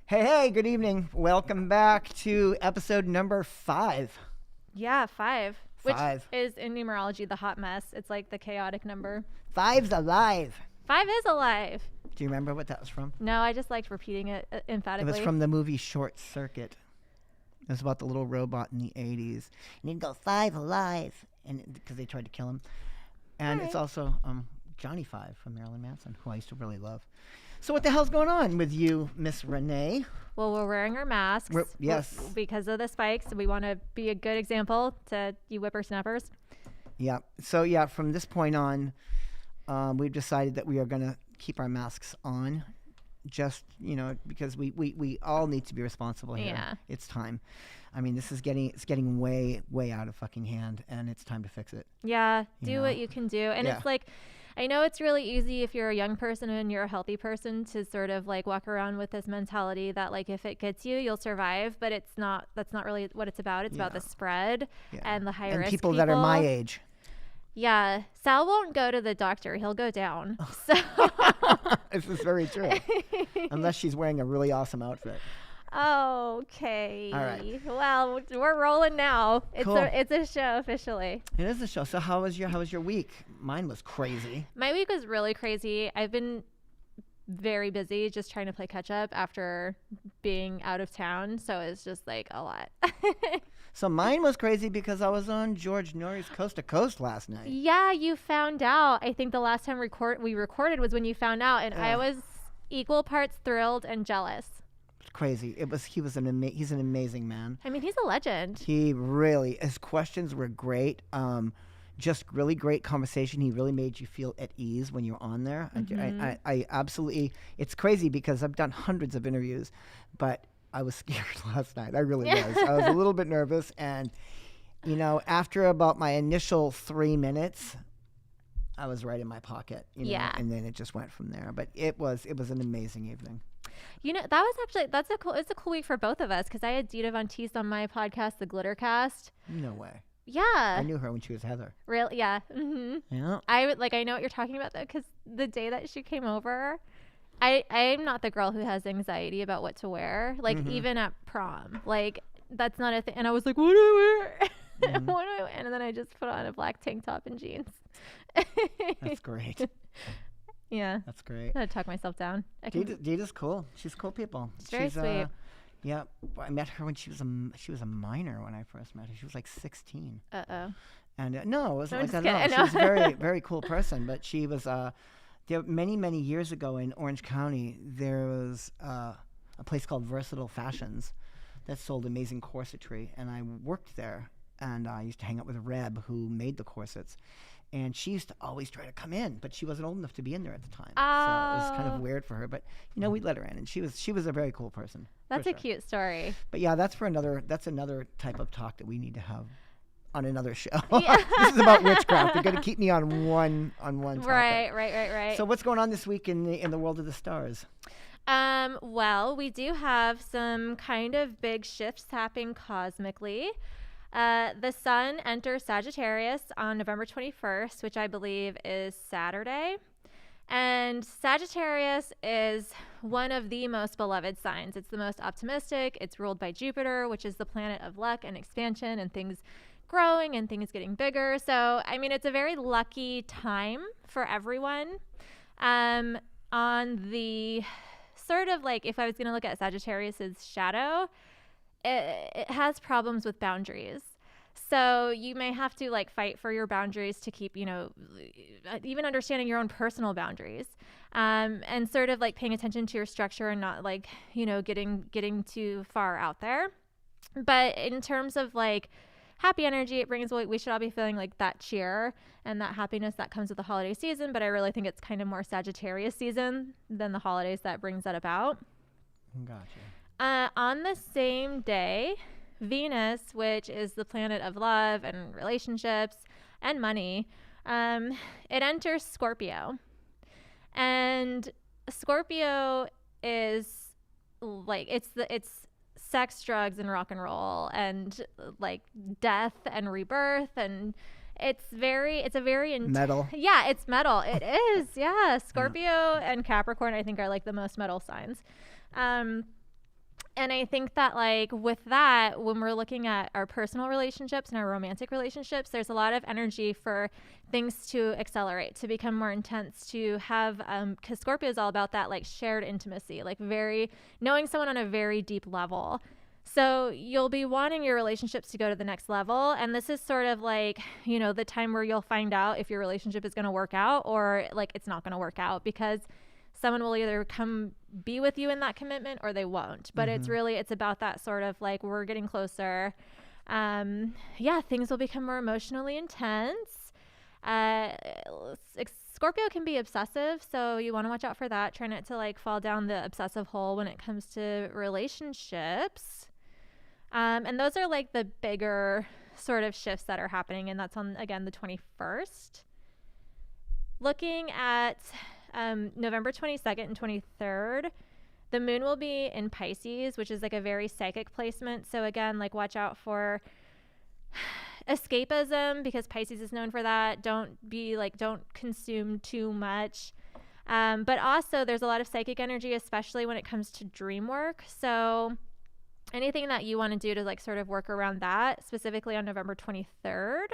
Hey, good evening. Welcome back to episode number 5. Yeah, 5. 5. Which is in numerology the hot mess. It's like the chaotic number. 5's alive. 5 is alive. Do you remember what that was from? No, I just liked repeating it emphatically. It was from the movie Short Circuit. It was about the little robot in the 80s. And he'd go, 5 alive, and because they tried to kill him. And It's also Johnny 5 from Marilyn Manson, who I used to really love. So what the hell's going on with you, Miss Renee? Well, we're wearing our masks. Yes. Because of the spikes. We want to be a good example to you whippersnappers. Yeah. So, from this point on, we've decided that we are going to keep our masks on. Just, because we all need to be responsible here. Yeah. It's time. I mean, it's getting way, way out of fucking hand, and it's time to fix it. Yeah. Do what you can do. And It's like, I know it's really easy if you're a young person and you're a healthy person to sort of like walk around with this mentality that like if it gets you, you'll survive. But that's not really what it's about. It's about the spread and the high risk people that are my age. Yeah. Sal won't go to the doctor. He'll go down. So This is very true. Unless she's wearing a really awesome outfit. Okay. All right. Well, we're rolling now. Cool. It's a show officially. It is a show. So how was your week? Mine was crazy. My week was really crazy. I've been very busy just trying to play catch up after being out of town. So it's just like a lot. So mine was crazy because I was on George Norrie's Coast to Coast last night. Yeah, you found out. I think the last time we recorded was when you found out, and I was equal parts thrilled and jealous. Crazy. He's an amazing man. I mean, he's a legend. His questions were great. Just really great conversation. He really made you feel at ease when you're on there. Mm-hmm. I absolutely, it's crazy because I've done hundreds of interviews, but I was scared last night. I really was. I was a little bit nervous, and after about my initial 3 minutes, I was right in my pocket. And then it just went from there. But it was an amazing evening. That was actually it's a cool week for both of us because I had Dita Von Teese on my podcast, The Glittercast. No way. Yeah. I knew her when she was Heather. Really? Yeah. Mm-hmm. Yeah. I know what you're talking about though, because the day that she came over, I'm not the girl who has anxiety about what to wear. Like even at prom, like that's not a thing. And I was like, what do I wear? Mm-hmm. What do I wear? And then I just put on a black tank top and jeans. That's great. Yeah. That's great. I had to talk myself down. Dita's cool. She's cool people. She's very sweet. Yeah. I met her when she was a minor when I first met her. She was like 16. Uh-oh. And no, it wasn't like that kidding. at all. She was a very, very cool person. But she was, there many, many years ago in Orange County, there was a place called Versatile Fashions that sold amazing corsetry. And I worked there. And I used to hang out with Reb, who made the corsets. And she used to always try to come in, but she wasn't old enough to be in there at the time. So it was kind of weird for her. But we'd let her in, and she was a very cool person. That's a cute story. But yeah, that's another type of talk that we need to have on another show. Yeah. This is about witchcraft. You're going to keep me on one topic. Right. So what's going on this week in the world of the stars? Well, we do have some kind of big shifts happening cosmically. The sun enters Sagittarius on November 21st, which I believe is Saturday. And Sagittarius is one of the most beloved signs. It's the most optimistic. It's ruled by Jupiter, which is the planet of luck and expansion and things growing and things getting bigger. So, I mean, it's a very lucky time for everyone. On the sort of like, if I was going to look at Sagittarius's shadow, it has problems with boundaries. So you may have to like fight for your boundaries to keep, even understanding your own personal boundaries, and sort of like paying attention to your structure and not like, getting too far out there. But in terms of like happy energy, it brings, we should all be feeling like that cheer and that happiness that comes with the holiday season. But I really think it's kind of more Sagittarius season than the holidays that brings that about. Gotcha. On the same day, Venus, which is the planet of love and relationships and money, it enters Scorpio. And Scorpio is like, it's sex, drugs, and rock and roll, and like death and rebirth, and it's a very metal. Yeah, it's metal. It is. Yeah. Scorpio and Capricorn, I think, are like the most metal signs. And I think that, like, with that, when we're looking at our personal relationships and our romantic relationships, there's a lot of energy for things to accelerate, to become more intense, to have, because Scorpio is all about that, like, shared intimacy, like knowing someone on a very deep level. So you'll be wanting your relationships to go to the next level. And this is sort of like, the time where you'll find out if your relationship is going to work out or like it's not going to work out, because someone will either come be with you in that commitment or they won't. But it's about that sort of like, we're getting closer. Things will become more emotionally intense. Scorpio can be obsessive, so you want to watch out for that. Try not to like fall down the obsessive hole when it comes to relationships. And those are like the bigger sort of shifts that are happening. And that's on, again, the 21st. Looking at November 22nd and 23rd, the moon will be in Pisces, which is like a very psychic placement. So again, like watch out for escapism, because Pisces is known for that. Don't consume too much. But also there's a lot of psychic energy, especially when it comes to dream work. So anything that you want to do to like sort of work around that, specifically on November 23rd.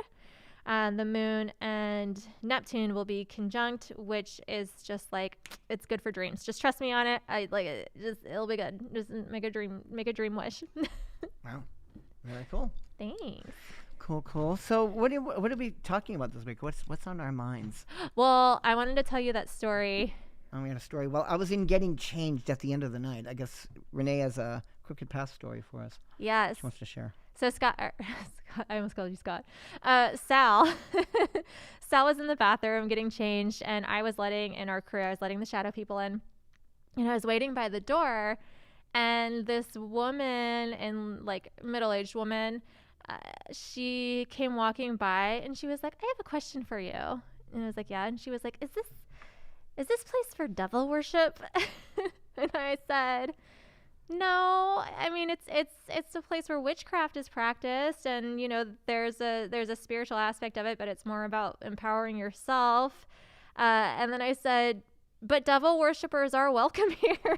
The moon and Neptune will be conjunct, which is just like, it's good for dreams. Just trust me on it. It'll be good. Just make a dream wish. Wow. Very cool. Thanks. Cool. So what are we talking about this week? What's on our minds? Well, I wanted to tell you that story. We had a story. Well, I was in Getting Changed at the end of the night. I guess Renee has a crooked past story for us. Yes. She wants to share. So Scott, I almost called you Scott. Sal was in the bathroom getting changed, and I was letting the shadow people in, and I was waiting by the door, and this woman, and like middle-aged woman, she came walking by, and she was like, "I have a question for you," and I was like, "Yeah," and she was like, "Is this place for devil worship?" And I said, "No, I mean it's a place where witchcraft is practiced, and there's a spiritual aspect of it, but it's more about empowering yourself." And then I said, "But devil worshippers are welcome here."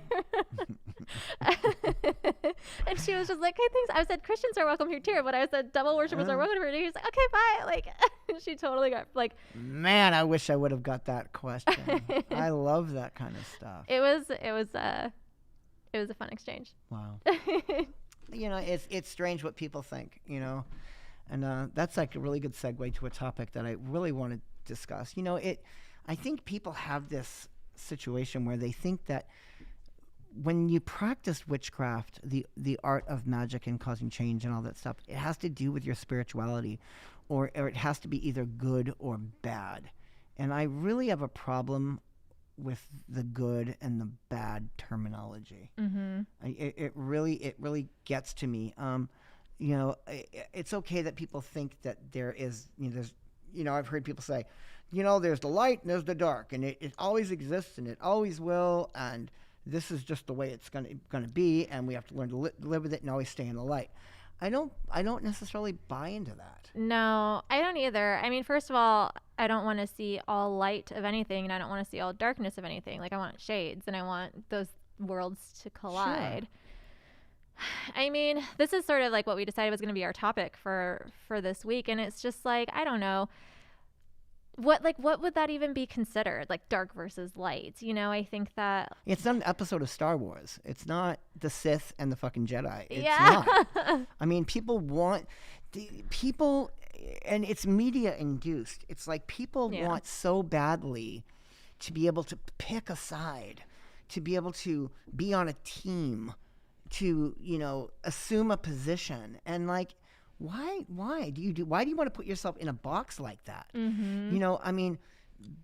And she was just like, "Hey, thanks." I said, "Christians are welcome here too," but I said, "Devil worshippers are welcome here." And he was like, "Okay, bye." Like, she totally got like. Man, I wish I would have got that question. I love that kind of stuff. It was a fun exchange. Wow. It's strange what people think, and that's like a really good segue to a topic that I really want to discuss. I think people have this situation where they think that when you practice witchcraft, the art of magic and causing change and all that stuff, it has to do with your spirituality, or it has to be either good or bad. And I really have a problem with the good and the bad terminology. Mm-hmm. It really gets to me. It's okay that people think that there is, I've heard people say, there's the light and there's the dark, and it always exists and it always will, and this is just the way it's gonna be, and we have to learn to live with it and always stay in the light. I don't necessarily buy into that. No, I don't either. I mean, first of all, I don't want to see all light of anything, and I don't want to see all darkness of anything. Like, I want shades, and I want those worlds to collide. Sure. I mean, this is sort of like what we decided was going to be our topic for this week, and it's just like, I don't know. What would that even be considered? Like dark versus light? I think that it's not an episode of Star Wars. It's not the Sith and the fucking Jedi. It's not. I mean, people, and it's media induced. It's like people want so badly to be able to pick a side, to be able to be on a team, to assume a position, and like. Why do you want to put yourself in a box like that? Mm-hmm. I mean,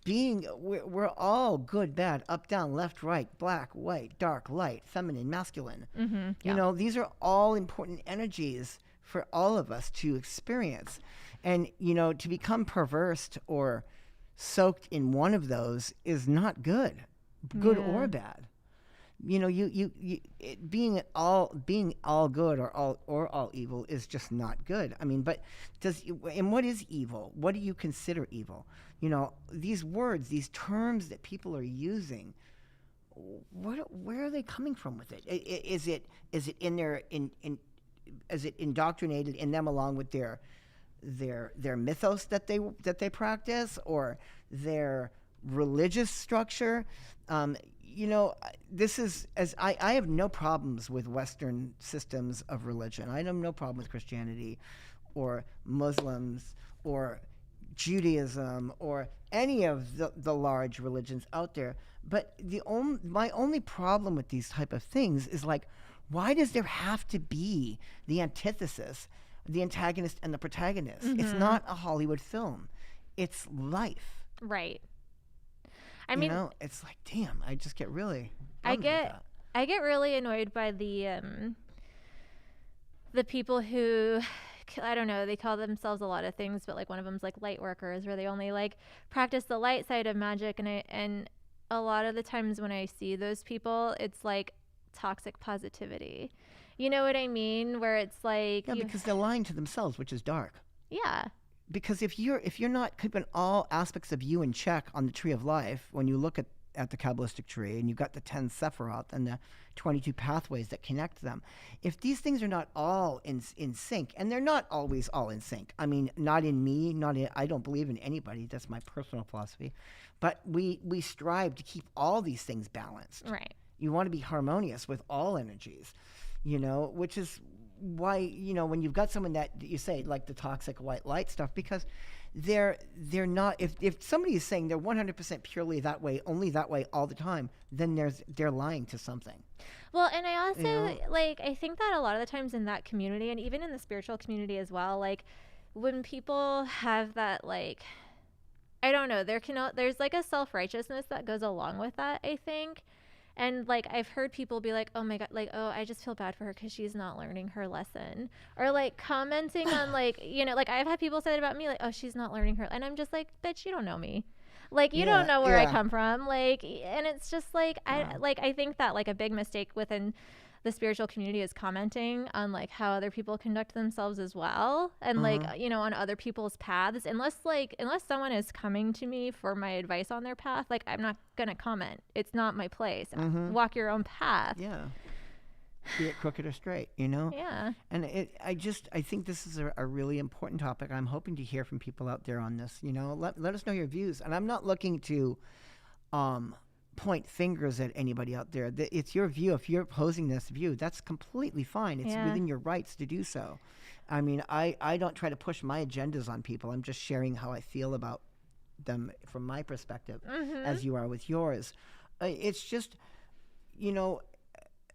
we're all good, bad, up, down, left, right, black, white, dark, light, feminine, masculine. Mm-hmm. Yeah. These are all important energies for all of us to experience. And, to become perverse or soaked in one of those is not good or bad. Being all good or all evil is just not good. I mean, but what is evil? What do you consider evil? These words, these terms that people are using, where are they coming from with it? Is it in their is it indoctrinated in them along with their mythos that they practice, or their religious structure? This is, as I have no problems with Western systems of religion. I have no problem with Christianity or Muslims or Judaism or any of the large religions out there. But my only problem with these type of things is, like, why does there have to be the antithesis, the antagonist and the protagonist? It's not a Hollywood film. It's life. Right. I mean, it's like, damn, I just get really I get really annoyed by the people who, I don't know, they call themselves a lot of things, but like one of them's like light workers, where they only like practice the light side of magic, and a lot of the times when I see those people, it's like toxic positivity. You know what I mean? Where it's like, because they're lying to themselves, which is dark. Yeah. Because if you're not keeping all aspects of you in check on the tree of life, when you look at the Kabbalistic tree and you've got the 10 Sephiroth and the 22 pathways that connect them, if these things are not all in sync, and they're not always all in sync, I mean, not in me, I don't believe in anybody, that's my personal philosophy, but we strive to keep all these things balanced. Right. You want to be harmonious with all energies, which is why, when you've got someone that you say, like the toxic white light stuff, because they're not, if somebody is saying they're 100% purely that way, only that way all the time, then they're lying to something. Well, and I also I think that a lot of the times in that community, and even in the spiritual community as well, like when people have that, like, I don't know, there's like a self-righteousness that goes along with that, I think. And like I've heard people be like, oh my God, like, oh, I just feel bad for her because she's not learning her lesson, or like commenting on like, like I've had people say that about me, like, oh, she's not learning her, and I'm just like, bitch, you don't know me, like, you don't know where I come from, like, and it's just like, I think that like a big mistake within the spiritual community is commenting on like how other people conduct themselves as well, and like, on other people's paths, unless someone is coming to me for my advice on their path, like, I'm not gonna comment. It's not my place. Walk your own path. Yeah. Be it crooked or straight, Yeah. And I think this is a really important topic. I'm hoping to hear from people out there on this. Let us know your views. And I'm not looking to point fingers at anybody out there. It's your view. If you're opposing this view, that's completely fine. It's within your rights to do so. I mean, I don't try to push my agendas on people. I'm just sharing how I feel about them from my perspective, as you are with yours. It's just,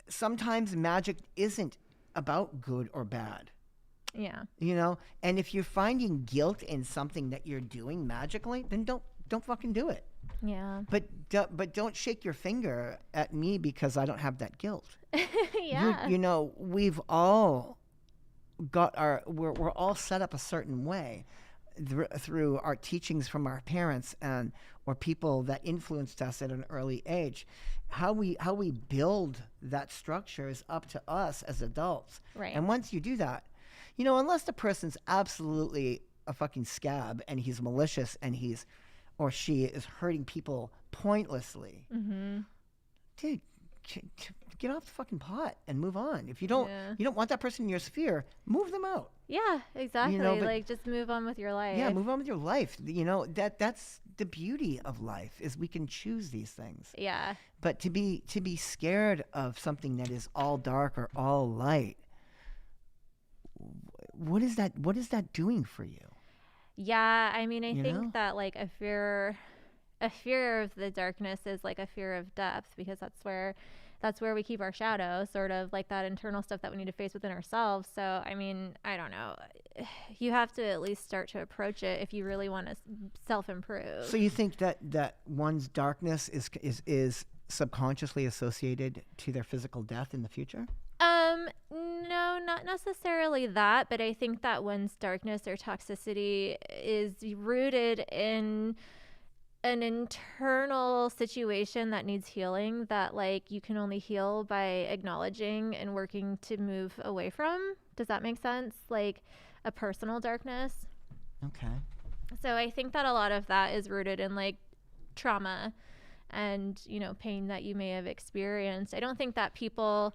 sometimes magic isn't about good or bad. Yeah. And if you're finding guilt in something that you're doing magically, then don't fucking do it. Yeah. But don't shake your finger at me because I don't have that guilt. Yeah. We've all got we're all set up a certain way through our teachings from our parents or people that influenced us at an early age. How we build that structure is up to us as adults. Right. And once you do that, unless the person's absolutely a fucking scab and he's malicious and he's or she is hurting people pointlessly, dude, get off the fucking pot and move on. If you don't want that person in your sphere, move them out. Yeah, exactly. Like, just move on with your life. Yeah, move on with your life. That's the beauty of life, is we can choose these things. Yeah. But to be scared of something that is all dark or all light, what is that doing for you? Yeah, I mean, I think that like a fear of the darkness is like a fear of depth, because that's where we keep our shadow, sort of like that internal stuff that we need to face within ourselves. So, I mean, I don't know. You have to at least start to approach it if you really want to self-improve. So you think that one's darkness is subconsciously associated to their physical death in the future? No, not necessarily that, but I think that one's darkness or toxicity is rooted in an internal situation that needs healing, that like you can only heal by acknowledging and working to move away from. Does that make sense? Like a personal darkness. Okay. So I think that a lot of that is rooted in like trauma and, pain that you may have experienced. I don't think that people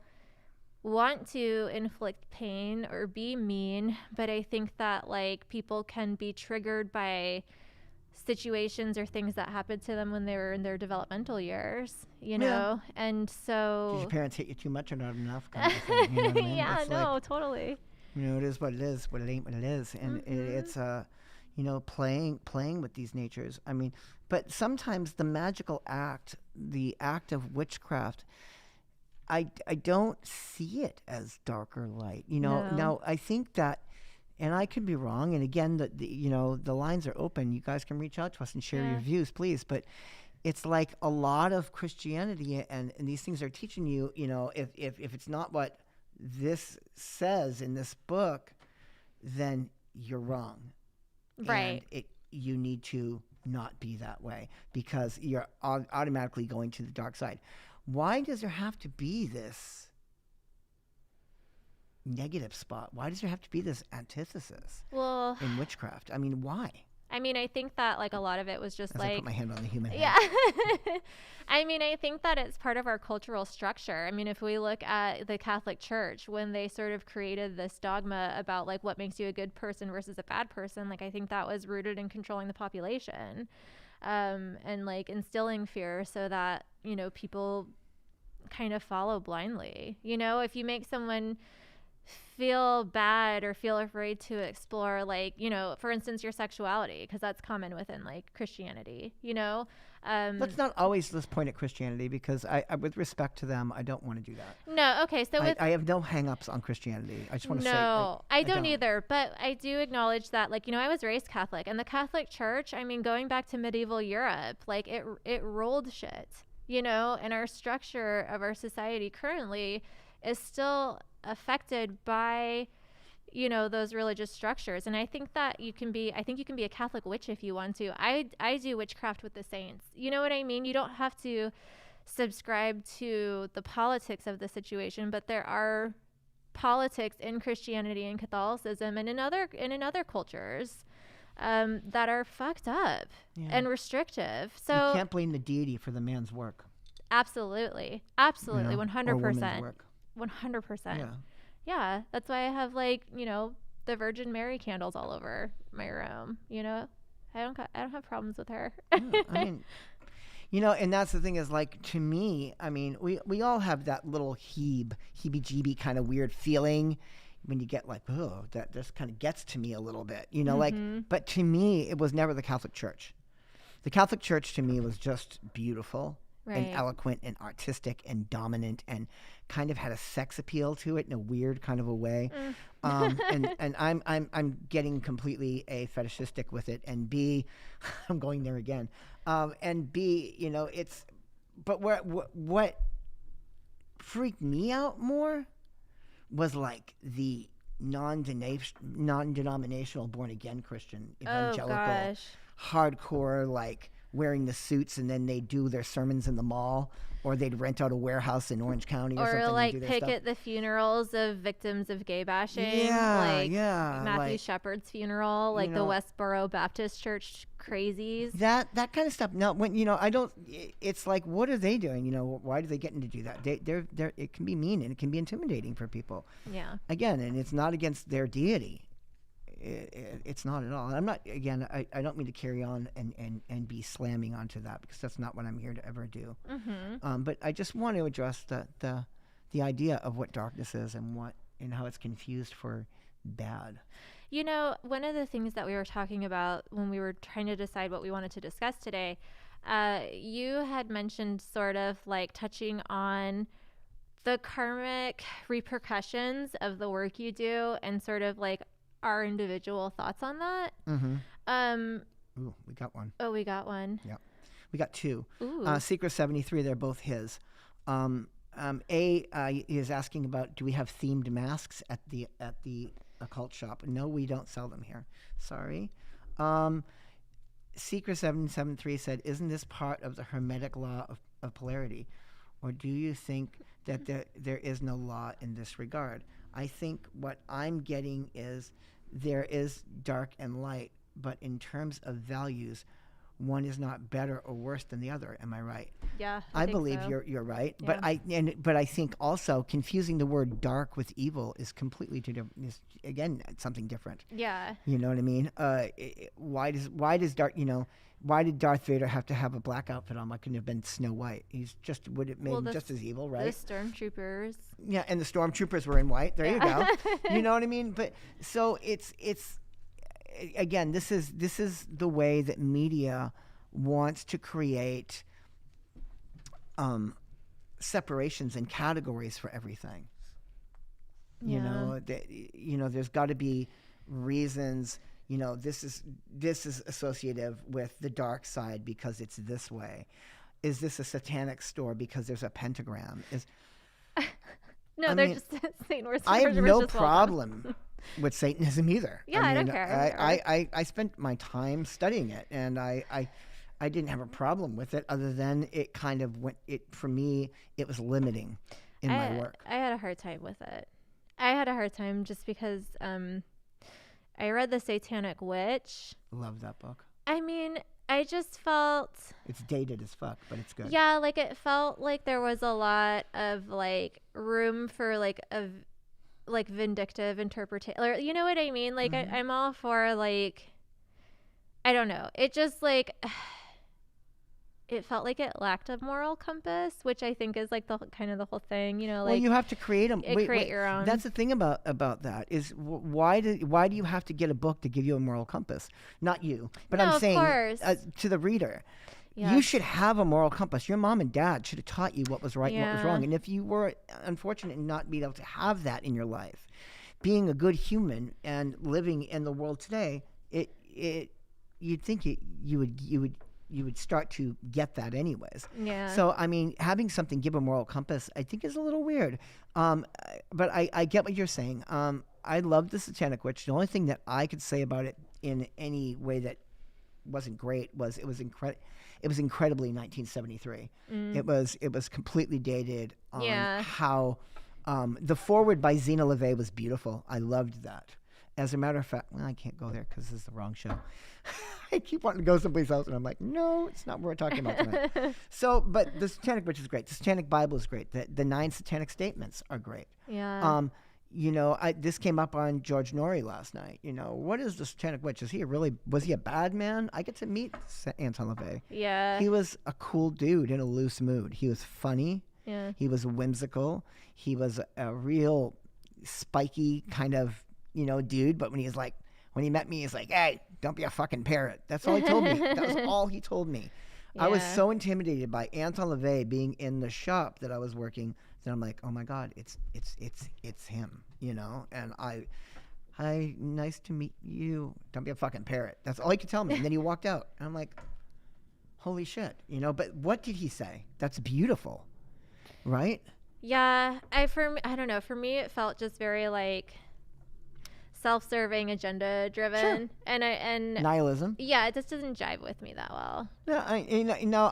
want to inflict pain or be mean, but I think that like people can be triggered by situations or things that happened to them when they were in their developmental years, and Did your so parents hit you too much or not enough? Kind of thing, you know what I mean? yeah, It's no, like, totally. it is what it is, but it ain't what it is, and it's playing with these natures. I mean, but sometimes the magical act, the act of witchcraft, I don't see it as dark or light. No. Now I think that, and I could be wrong. And again, the lines are open. You guys can reach out to us and share your views, please. But it's like a lot of Christianity and these things are teaching you. If it's not what this says in this book, then you're wrong. Right. And you need to not be that way because you're automatically going to the dark side. Why does there have to be this negative spot? Why does there have to be this antithesis in witchcraft? I mean, why? I mean, I think that like a lot of it was just As I put my hand on the human head. Yeah. I mean, I think that it's part of our cultural structure. I mean, if we look at the Catholic Church, when they sort of created this dogma about like what makes you a good person versus a bad person, like I think that was rooted in controlling the population, and like instilling fear so that, people kind of follow blindly. If you make someone feel bad or feel afraid to explore, like, for instance, your sexuality, because that's common within like Christianity, Let's not always just point at Christianity because I with respect to them, I don't want to do that. No, okay, so I have no hang-ups on Christianity. I just want to say. No, I don't either, but I do acknowledge that, like, I was raised Catholic, and the Catholic Church, I mean, going back to medieval Europe, like, it rolled shit, and our structure of our society currently is still affected by those religious structures. And I think that you can be a Catholic witch if you want to. I do witchcraft with the saints. You know what I mean? You don't have to subscribe to the politics of the situation, but there are politics in Christianity and Catholicism and in other cultures that are fucked up and restrictive. So you can't blame the deity for the man's work. Absolutely. 100%. 100%. Yeah, that's why I have like, the Virgin Mary candles all over my room, I don't have problems with her. Yeah, I mean, and that's the thing is like, to me, I mean, we all have that little heebie-jeebie kind of weird feeling when you get like, oh, that just kind of gets to me a little bit, like, but to me, it was never the Catholic Church. The Catholic Church to me was just beautiful. Right. And eloquent and artistic and dominant and kind of had a sex appeal to it in a weird kind of a way. And I'm getting completely A, fetishistic with it, and B, I'm going there again. And B, it's, but what freaked me out more was like the non-denominational born again Christian evangelical hardcore, like wearing the suits, and then they do their sermons in the mall, or they'd rent out a warehouse in Orange County or something. Or like and do pick stuff. at the funerals of victims of gay bashing. Matthew like, Shepard's funeral, like the Westboro Baptist Church crazies. That kind of stuff. Now, when I don't. It's like, what are they doing? Why do they get into do that? They're it can be mean and it can be intimidating for people. Yeah. Again, and it's not against their deity. It's not at all. I'm not, again, I don't mean to carry on and be slamming onto that because that's not what I'm here to ever do. But I just want to address the idea of what darkness is and how it's confused for bad. One of the things that we were talking about when we were trying to decide what we wanted to discuss today, you had mentioned sort of like touching on the karmic repercussions of the work you do and sort of like our individual thoughts on that. Ooh, we got one. Oh, we got one. Yeah, we got two. Ooh. Secret 73. They're both his. He is asking about, do we have themed masks at the occult shop? No, we don't sell them here. Sorry. Secret 773 said, isn't this part of the Hermetic law of polarity, or do you think that there is no law in this regard? I think what I'm getting is there is dark and light, but in terms of values, one is not better or worse than the other. Am I right? Yeah, I think believe so. you're right, Yeah. but I think also confusing the word dark with evil is completely two different. Is again something different. Yeah. You know what I mean? Why does why did Darth Vader have to have a black outfit on? Why couldn't it have been Snow White? He's just would it made Well, him just as evil, the right? stormtroopers. Yeah, and the stormtroopers were in white. There you Yeah. go. You know what I mean? But so it's again, this is the way that media wants to create separations and categories for everything. You Yeah. know, there's got to be reasons. This is associative with the dark side because it's this way. Is this a satanic store because there's a pentagram? No, I they're mean, just Satan worshippers. I have are no just well known. problem with Satanism either. Yeah, I don't care. I spent my time studying it, and I didn't have a problem with it, other than it kind of went. For me, it was limiting in my work. I had a hard time with it. I had a hard time just because I read The Satanic Witch. Love that book. I mean, I just felt, It's dated as fuck, but it's good. yeah, like it felt like there was a lot of like room for like like vindictive interpretation. Or, you know what I mean? Like I'm all for like, I don't know. It just like it felt like it lacked a moral compass, which I think is like the kind of the whole thing, you know, like Well, you have to create them. create your own. That's the thing about that is why do you have to get a book to give you a moral compass? Not you, but No, I'm of saying course. To the reader. Yeah. You should have a moral compass. Your mom and dad should have taught you what was right and what was Yeah. wrong. And if you were unfortunate in not being able to have that in your life, being a good human and living in the world today, you'd think you would start to get that anyways. Yeah. So I mean, having something give a moral compass, I think, is a little weird. But I get what you're saying. I love the Satanic Witch. The only thing that I could say about it in any way that wasn't great was it was incredibly 1973. It was completely dated on Yeah. how the foreword by Zena LeVay was beautiful. I loved that. As a matter of fact, well, I can't go there because this is the wrong show. I keep wanting to go someplace else, and I'm like, no, it's not what we're talking about tonight. So, but the Satanic Witch is great. The Satanic Bible is great. The 9 Satanic Statements are great. Yeah. This came up on George Norrie last night. What is the Satanic Witch? Was he a bad man? I get to meet Anton LaVey. Yeah. He was a cool dude in a loose mood. He was funny. Yeah. He was whimsical. He was a real spiky kind of, dude. But when he met me, he's like, hey, don't be a fucking parrot. That's all he told me. That was all he told me. I was Yeah. so intimidated by Anton LaVey being in the shop that I was working that I'm like, oh my God, it's him, and hi, nice to meet you. Don't be a fucking parrot. That's all he could tell me. And then he walked out. And I'm like, holy shit, but what did he say? That's beautiful. Right? Yeah. I don't know. For me, it felt just very like self-serving, agenda driven. Sure. And Nihilism. yeah, it just doesn't jive with me that well. No,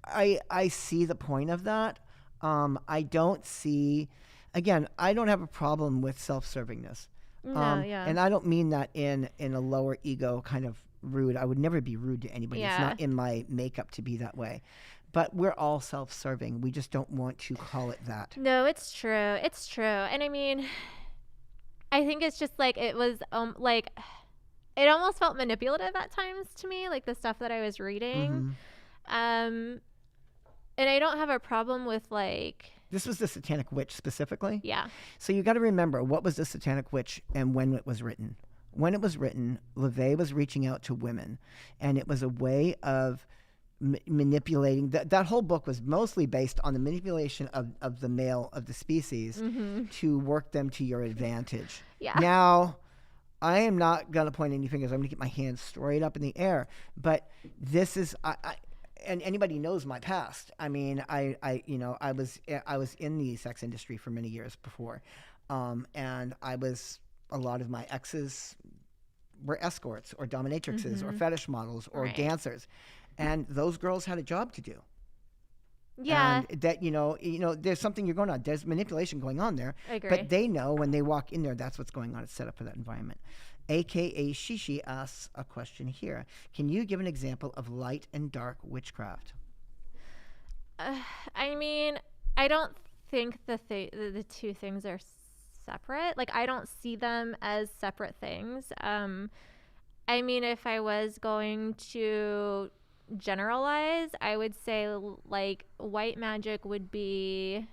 I see the point of that. I don't see, again, I don't have a problem with self-servingness. No, yeah. And I don't mean that in a lower ego kind of rude. I would never be rude to anybody. Yeah. It's not in my makeup to be that way. But we're all self-serving. We just don't want to call it that. No, it's true. It's true. And I mean, I think it's just like it was like it almost felt manipulative at times to me, like the stuff that I was reading. And I don't have a problem with like This was the Satanic Witch specifically? yeah. So you got to remember, what was the Satanic Witch and when it was written? When it was written, LaVey was reaching out to women, and it was a way of manipulating. That whole book was mostly based on the manipulation of the male of the species to work them to your advantage. Yeah. Now, I am not going to point any fingers. I'm going to get my hands straight up in the air. But this is, and anybody knows my past. I mean, I was in the sex industry for many years before, and a lot of my exes were escorts or dominatrixes or fetish models or Right. dancers, and those girls had a job to do. Yeah. And that there's something you're going on. There's manipulation going on there. I agree. But they know when they walk in there, that's what's going on. It's set up for that environment. AKA Shishi asks a question here. Can you give an example of light and dark witchcraft? I mean, I don't think the two things are separate. Like, I don't see them as separate things. I mean, if I was going to generalize, I would say like white magic would be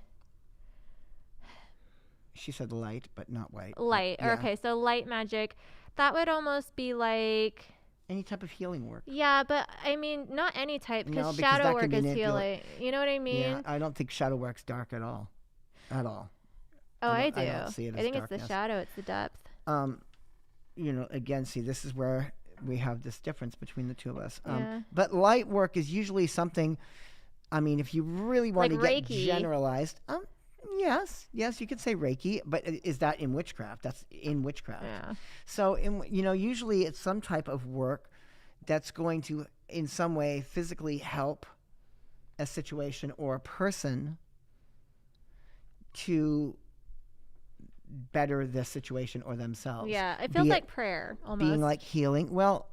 She said light, but not white. light. Yeah. Okay, so light magic, that would almost be like Any type of healing work. yeah, but I mean not any type No, because because shadow that work can is manipulate. healing. You know what I mean? Yeah, I don't think shadow work's dark at all. At all. Oh, I I do. don't see it I as think it's darkness. the shadow, it's the depth. Again, see, this is where we have this difference between the two of us. Yeah. But light work is usually something, I mean, if you really want Like to get Reiki. generalized, yes, you could say Reiki, but is that in witchcraft? That's in witchcraft. Yeah. So, usually it's some type of work that's going to, in some way, physically help a situation or a person to better the situation or themselves. Yeah, it feels Be like prayer almost. being like healing. Well,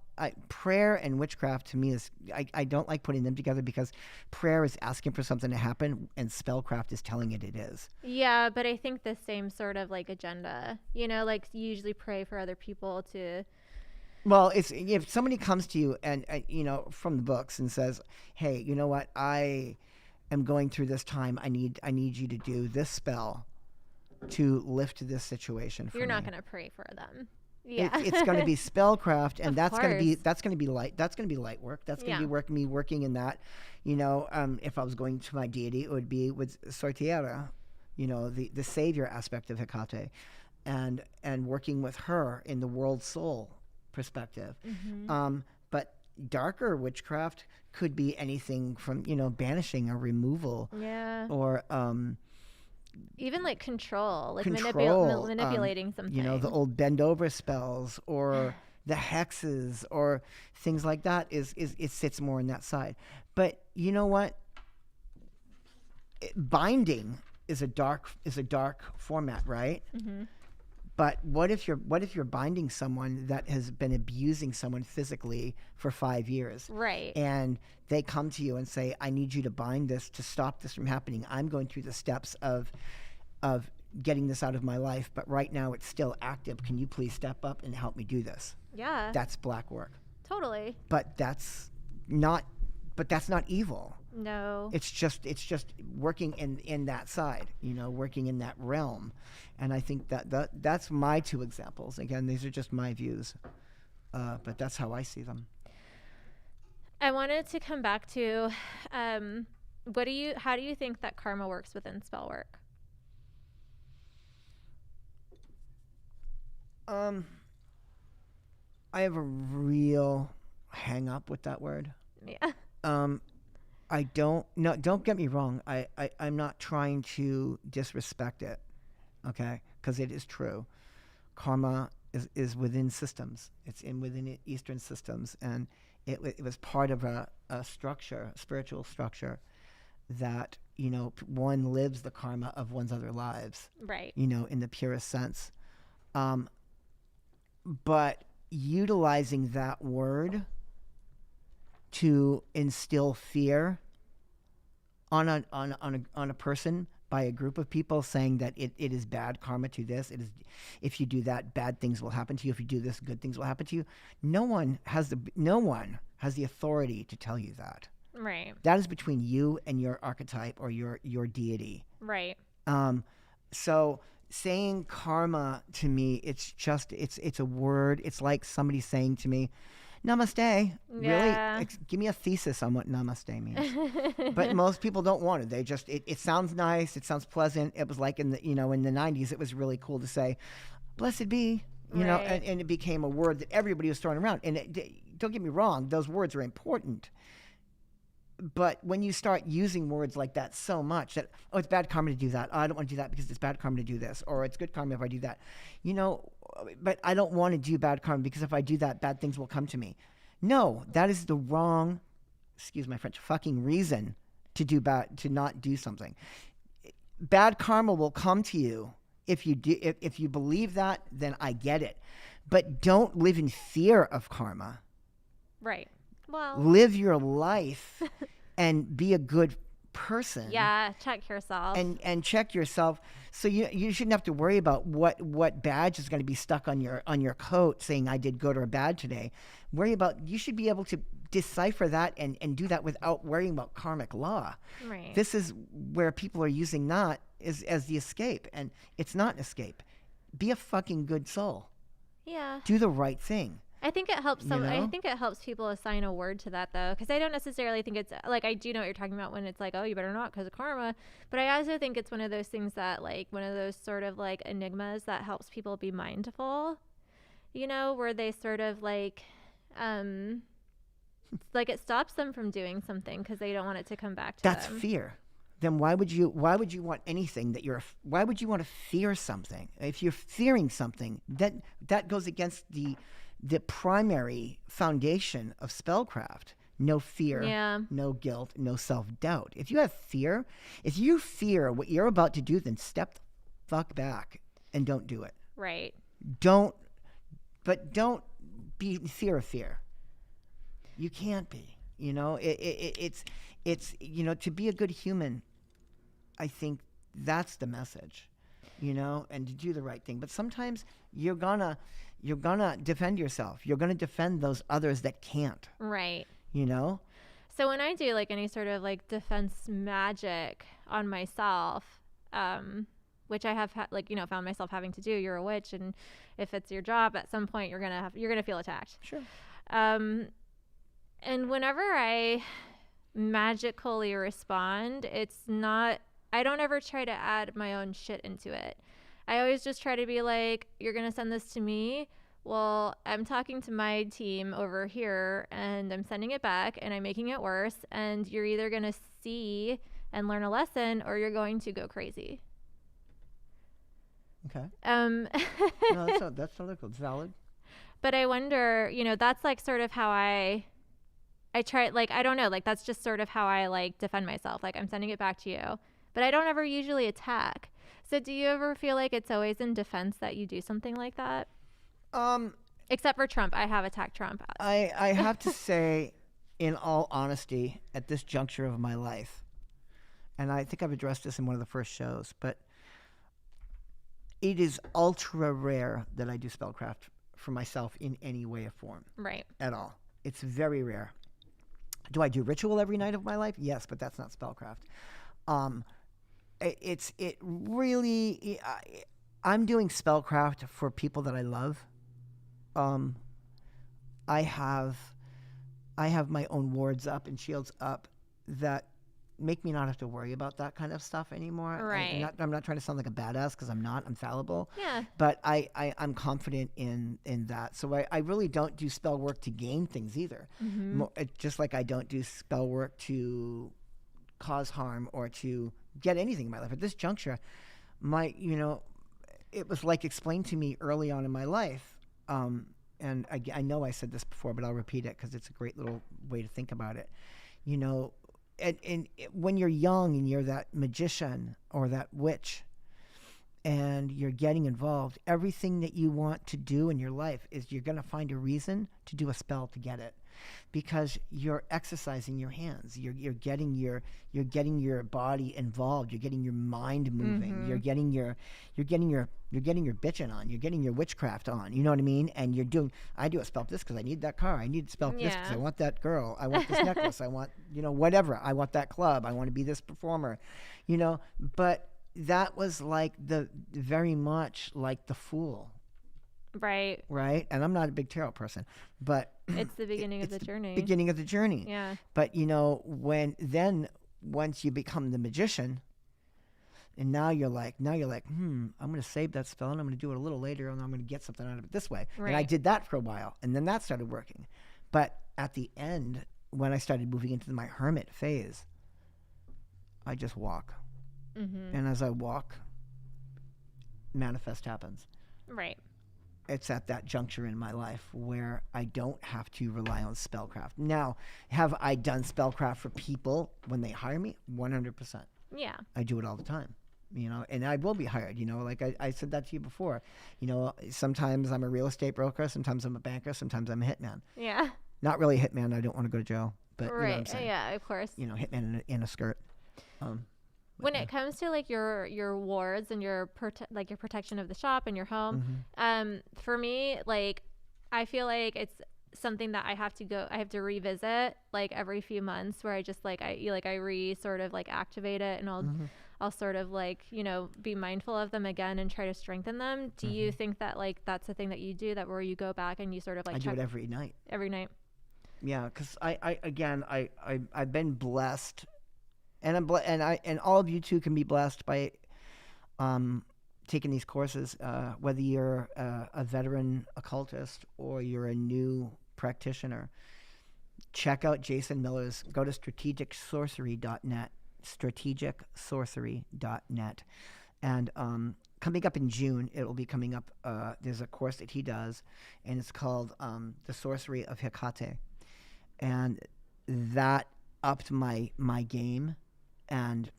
prayer and witchcraft to me is, I don't like putting them together because prayer is asking for something to happen and spellcraft is telling it is. Yeah, but I think the same sort of like agenda. You know, like you usually pray for other people to. Well, it's if somebody comes to you and from the books and says, "Hey, you know what? I am going through this time. I need you to do this spell to lift this situation for You're not me." going to pray for them. Yeah. It's going to be spellcraft, and Of that's going to be course. light. That's going to be light work. That's going to Yeah. be working in that. If I was going to my deity, it would be with Sortiera, the savior aspect of Hecate, and working with her in the world soul perspective. Mm-hmm. But darker witchcraft could be anything from banishing or removal, Yeah. or Even like control, like control, manipulating something. the old bend over spells or the hexes or things like that is it sits more on that side. But you know what? Binding is a dark format, right? Mm-hmm. But what if you're binding someone that has been abusing someone physically for 5 years? Right. And they come to you and say, "I need you to bind this to stop this from happening. I'm going through the steps of getting this out of my life, but right now it's still active. Can you please step up and help me do this?" Yeah. That's black work. Totally. But that's not evil. No. It's just working in that side, working in that realm. And I think that's my two examples. Again, these are just my views, but that's how I see them. I wanted to come back to, how do you think that karma works within spell work? I have a real hang up with that word. Yeah. Don't get me wrong. I'm not trying to disrespect it, okay? Because it is true. Karma is within systems. It's within Eastern systems, and it was part of a structure, a spiritual structure, that one lives the karma of one's other lives. Right. In the purest sense. But utilizing that word to instill fear on a person by a group of people, saying that it is bad karma to this. It is, if you do that, bad things will happen to you. If you do this, good things will happen to you. No one has the authority to tell you that. Right. That is between you and your archetype or your deity. Right. So saying karma to me, it's a word. It's like somebody saying to me, "Namaste." Yeah. Really? Give me a thesis on what namaste means. But most people don't want it. They just, it sounds nice. It sounds pleasant. It was like in the 90s, it was really cool to say, "Blessed be," Right. and it became a word that everybody was throwing around. And don't get me wrong, those words are important. But when you start using words like that so much that, "Oh, it's bad karma to do that. Oh, I don't want to do that because it's bad karma to do this," or "It's good karma if I do that," but I don't want to do bad karma because if I do that, bad things will come to me. No, that is the wrong, excuse my French, fucking reason to not do something. Bad karma will come to you if you do. If you believe that, then I get it. but don't live in fear of karma. Right. Well, Live your life and be a good person. yeah, check yourself. And check yourself. So you shouldn't have to worry about what badge is going to be stuck on your coat saying I did good or bad today. You should be able to decipher that and do that without worrying about karmic law. Right. This is where people are using that as the escape, and it's not an escape. Be a fucking good soul. Yeah. Do the right thing. I think it helps You know? I think it helps people assign a word to that though, because I don't necessarily think it's like, I do know what you're talking about when it's like, oh, you better not because of karma, but I also think it's one of those things that, like, one of those sort of like enigmas that helps people be mindful, you know, where they sort of like it stops them from doing something because they don't want it to come back to That's them. fear. Then why would you want anything why would you want to fear something? If you're fearing something, that goes against the primary foundation of spellcraft. No fear, Yeah. no guilt, no self-doubt. If you fear what you're about to do, then step the fuck back and don't do it. Right. Don't be in fear of fear. You can't be. You know, it's you know, to be a good human, I think that's the message, you know, and to do the right thing. But sometimes you're gonna defend yourself. You're gonna defend those others that can't. Right. You know? So when I do like any sort of like defense magic on myself, which I have found myself having to do. You're a witch, and if it's your job, at some point you're gonna feel attacked. Sure. And whenever I magically respond, I don't ever try to add my own shit into it. I always just try to be like, you're going to send this to me? Well, I'm talking to my team over here and I'm sending it back and I'm making it worse. And you're either going to see and learn a lesson or you're going to go crazy. Okay. No, that's totally cool. It's valid. But I wonder, that's like sort of how I try, like, I don't know, like that's just sort of how I like defend myself. Like I'm sending it back to you, but I don't ever usually attack. So do you ever feel like it's always in defense that you do something like that? Except for Trump. I have attacked Trump. I have to say, in all honesty, at this juncture of my life, and I think I've addressed this in one of the first shows, but it is ultra rare that I do spellcraft for myself in any way or form. Right. At all. It's very rare. Do I do ritual every night of my life? Yes, but that's not spellcraft. I'm doing spellcraft for people that I love. I have my own wards up and shields up that make me not have to worry about that kind of stuff anymore. Right. I'm not trying to sound like a badass because I'm not. I'm fallible. Yeah. But I'm confident in that. So I really don't do spell work to gain things either. Mm-hmm. Just like I don't do spell work to cause harm or to get anything in my life. At this juncture, it was like explained to me early on in my life. And I know I said this before, but I'll repeat it because it's a great little way to think about it. And when you're young and you're that magician or that witch and you're getting involved, everything that you want to do in your life is you're going to find a reason to do a spell to get it, because you're exercising your hands. You're getting your body involved. You're getting your mind moving. Mm-hmm. You're getting your bitching on. You're getting your witchcraft on. You know what I mean? And I do a spell this because I need that car. I need to spell this because I want that girl. I want this necklace. I want, whatever. I want that club. I want to be this performer, but that was like very much like the Fool. Right. Right. And I'm not a big tarot person, but it's the beginning of the journey. Beginning of the journey. Yeah. But once you become the magician, and now you're like, I'm going to save that spell and I'm going to do it a little later and I'm going to get something out of it this way. Right. And I did that for a while and then that started working. But at the end, when I started moving into my hermit phase, I just walk. Mm-hmm. And as I walk, manifest happens. Right. It's at that juncture in my life where I don't have to rely on spellcraft. Now, have I done spellcraft for people when they hire me? 100%. Yeah. I do it all the time. and I will be hired. Like I said that to you before. Sometimes I'm a real estate broker, sometimes I'm a banker, sometimes I'm a hitman. Yeah. Not really a hitman. I don't want to go to jail, but you know what I'm Right. saying. Yeah, of course. Hitman in a skirt. When it comes to like your wards and your your protection of the shop and your home, for me, like I feel like it's something that I have to revisit like every few months, where I just I sort of like activate it, and I'll sort of like be mindful of them again and try to strengthen them. Do you think that like that's the thing that you do, that where you go back and you sort of like I check do it every night. every night? Yeah, because I've been blessed, and and all of you too can be blessed by taking these courses. Whether you're a veteran occultist or you're a new practitioner, check out Jason Miller's. Go to strategicsorcery.net, strategicsorcery.net, and coming up in June, it will be coming up. There's a course that he does, and it's called The Sorcery of Hecate. And that upped my game. And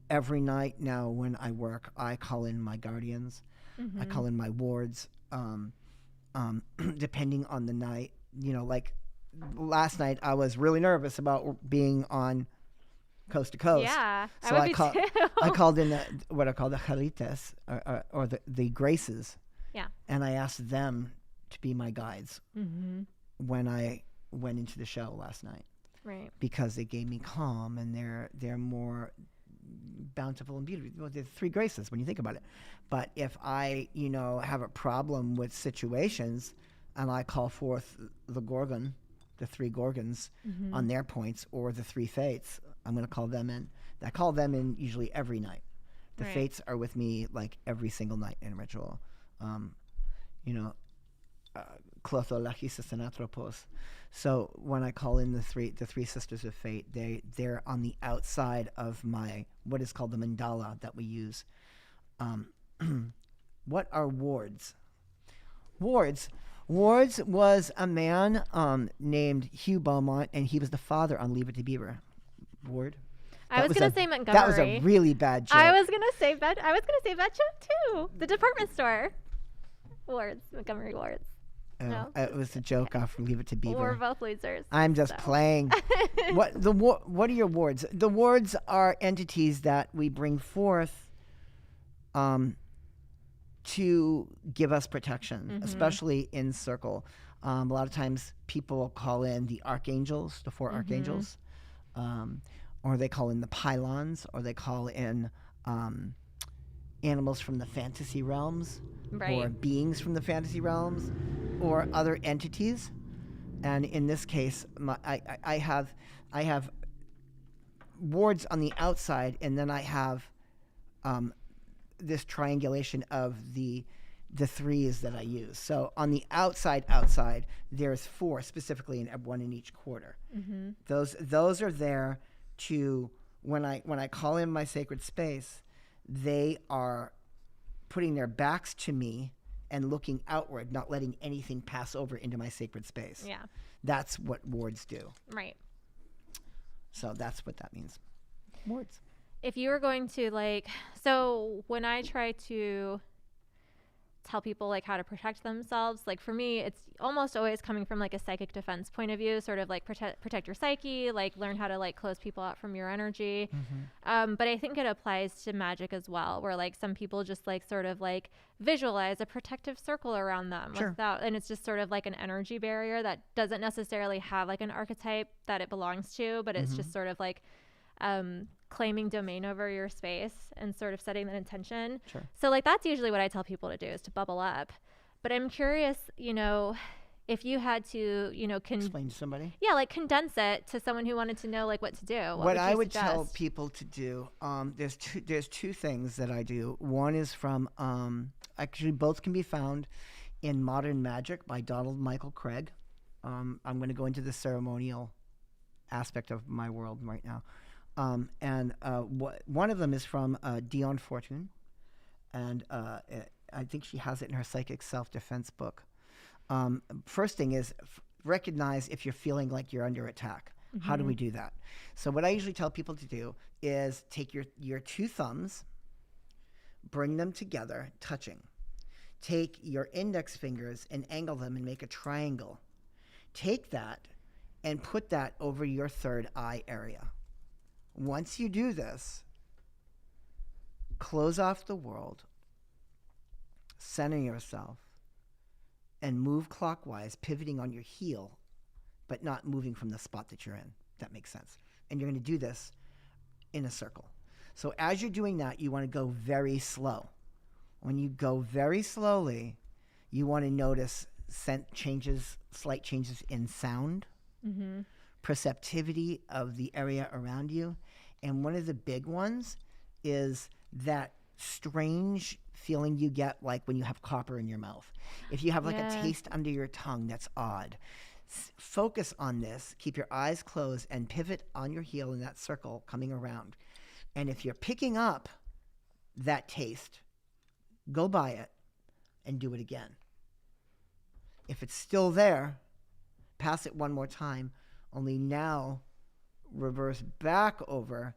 every night now when I work, I call in my guardians. I call in my wards, depending on the night. Like last night, I was really nervous about being on coast to coast. Yeah, So I would be too. I called in what I call the Jaritas, or the Graces. Yeah. And I asked them to be my guides when I went into the show last night. Right. Because they gave me calm, and they're more bountiful and beautiful. Well, they're three graces when you think about it. But if I, have a problem with situations, and I call forth the Gorgon, the three Gorgons on their points, or the three Fates, I'm going to call them in. I call them in usually every night. The Fates are with me like every single night in ritual. Clotho Lachisis and Atropos. So when I call in the three sisters of fate, they're on the outside of my what is called the mandala that we use. What are wards? Wards was a man named Hugh Beaumont, and he was the father on Leave It to Beaver. Ward. I was going to say Montgomery. That was a really bad joke. I was going to say Betcha too. The department store. Wards. Montgomery Wards. No. It was a joke off Leave It to Beaver. We're both losers. I'm just playing. What are your wards? The wards are entities that we bring forth to give us protection, especially in circle. A lot of times people call in the archangels, the four archangels, or they call in the pylons, or they call in animals from the fantasy realms, or beings from the fantasy realms, or other entities. And in this case, I have wards on the outside, and then I have this triangulation of the threes that I use. So on the outside, there's four specifically, and one in each quarter. Those are there to when I call in my sacred space, they are putting their backs to me and looking outward, not letting anything pass over into my sacred space. Yeah. That's what wards do. Right. So that's what that means. Wards. If you were going to so when I try to tell people how to protect themselves, for me, it's almost always coming from a psychic defense point of view, sort of protect your psyche, learn how to close people out from your energy. But I think it applies to magic as well, where some people just sort of visualize a protective circle around them without, and it's just sort of an energy barrier that doesn't necessarily have an archetype that it belongs to, but it's just sort of claiming domain over your space and sort of setting that intention. Sure. So that's usually what I tell people to do, is to bubble up. But I'm curious, if you had to, explain to somebody. Yeah, condense it to someone who wanted to know what to do. What I would tell people to do, there's two things that I do. One is from actually both can be found in Modern Magic by Donald Michael Craig. I'm going to go into the ceremonial aspect of my world right now. One of them is from Dion Fortune, and I think she has it in her Psychic Self-Defense book. First thing is recognize if you're feeling like you're under attack. How do we do that? So what I usually tell people to do is take your two thumbs, bring them together, touching. Take your index fingers and angle them and make a triangle. Take that and put that over your third eye area. Once you do this, close off the world, center yourself, and move clockwise, pivoting on your heel, but not moving from the spot that you're in. That makes sense. And you're going to do this in a circle. So as you're doing that, you want to go very slow. When you go very slowly, you want to notice slight changes in sound, perceptivity of the area around you. And one of the big ones is that strange feeling you get like when you have copper in your mouth. If you have like a taste under your tongue, that's odd. Focus on this, keep your eyes closed, and pivot on your heel in that circle coming around. And if you're picking up that taste, go by it and do it again. If it's still there, pass it one more time, only now reverse back over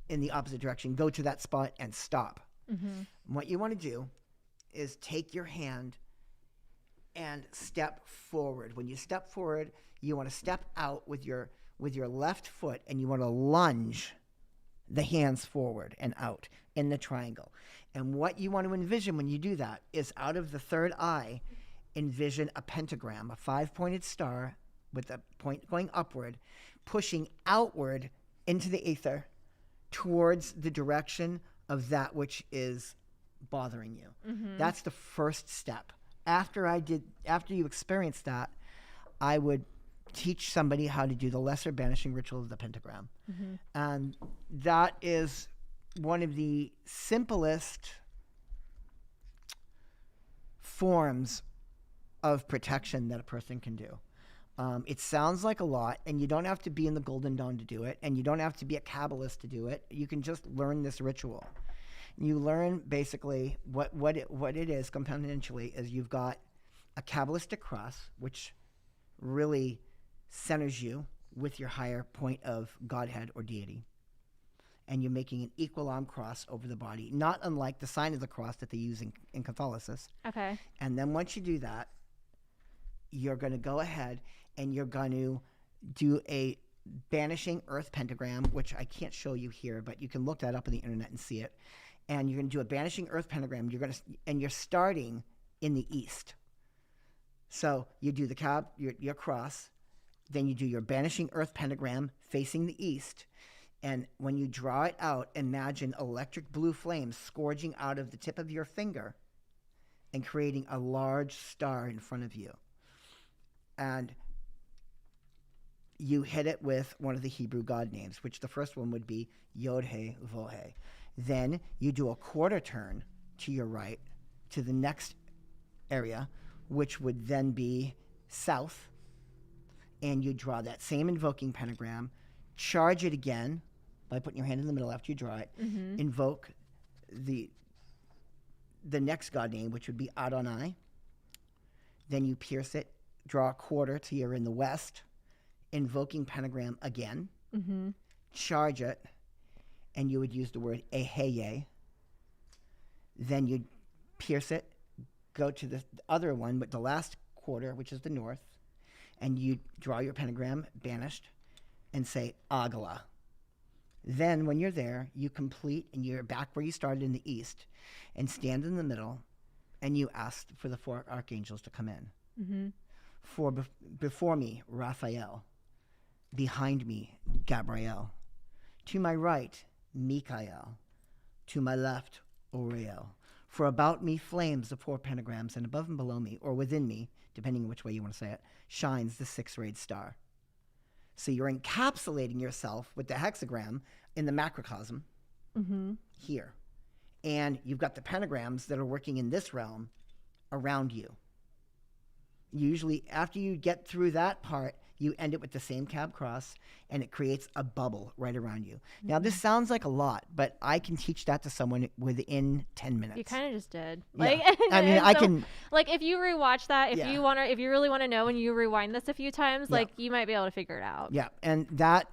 in the opposite direction. Go to that spot and stop. What you want to do is take your hand and step forward. When you step forward, you want to step out with your left foot, and you want to lunge the hands forward and out in the triangle. And what you want to envision when you do that is out of the third eye, envision a pentagram, a 5-pointed star with a point going upward, pushing outward into the ether towards the direction of that which is bothering you. That's the first step. After you experience that, I would teach somebody how to do the lesser banishing ritual of the pentagram. And that is one of the simplest forms of protection that a person can do. It sounds like a lot, and you don't have to be in the Golden Dawn to do it, and you don't have to be a Kabbalist to do it. You can just learn this ritual. You learn basically what it is componentially is you've got a Kabbalistic cross, which really centers you with your higher point of Godhead or deity. And you're making an equal arm cross over the body, not unlike the sign of the cross that they use in Catholicism. Okay. And then once you do that, you're going to go ahead and you're going to do a banishing earth pentagram, which I can't show you here, but you can look that up on the internet and see it. And you're going to do a banishing earth pentagram. You're starting in the east. So you do your cross, then you do your banishing earth pentagram facing the east. And when you draw it out, imagine electric blue flames scourging out of the tip of your finger and creating a large star in front of you. And you hit it with one of the Hebrew God names, which the first one would be Yod-He Vohe. Then you do a quarter turn to your right to the next area, which would then be south. And you draw that same invoking pentagram, charge it again by putting your hand in the middle after you draw it, invoke the next God name, which would be Adonai. Then you pierce it, draw a quarter till you're in the west, invoking pentagram again, charge it, and you would use the word Eheye. Then you'd pierce it, go to the other one, but the last quarter, which is the north, and you draw your pentagram, banished, and say Agala. Then when you're there, you complete, and you're back where you started in the east, and stand in the middle, and you ask for the 4 archangels to come in. Before me, Raphael. Behind me, Gabriel. To my right, Michael. To my left, Oriel. For about me flames the 4 pentagrams, and above and below me, or within me, depending on which way you want to say it, shines the 6-rayed star. So you're encapsulating yourself with the hexagram in the macrocosm here. And you've got the pentagrams that are working in this realm around you. Usually, after you get through that part, you end it with the same cab cross, and it creates a bubble right around you. Now, this sounds like a lot, but I can teach that to someone within 10 minutes. You kind of just did. Yeah. Like, I mean, I can. Like, if you rewatch that, if Yeah. if you really want to know, when you rewind this a few times, Yeah. like, you might be able to figure it out. Yeah, and that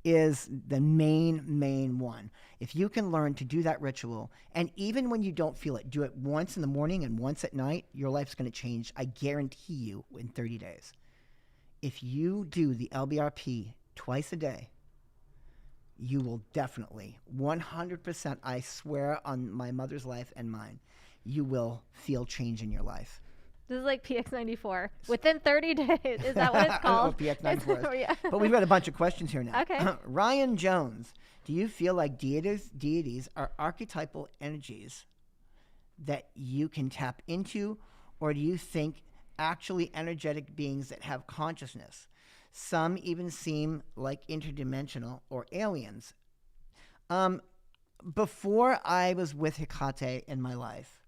is the main one. If you can learn to do that ritual, and even when you don't feel it, do it once in the morning and once at night, your life's going to change. I guarantee you in 30 days. If you do the LBRP twice a day, you will definitely, 100%, I swear on my mother's life and mine, you will feel change in your life. This is like PX94. Within 30 days. Is that what it's I don't know called? what PX94 is. Yeah. But we've got a bunch of questions here now. Okay. Ryan Jones, do you feel like deities are archetypal energies that you can tap into, or do you think actually energetic beings that have consciousness? Some even seem like interdimensional or aliens. Before I was with Hecate in my life,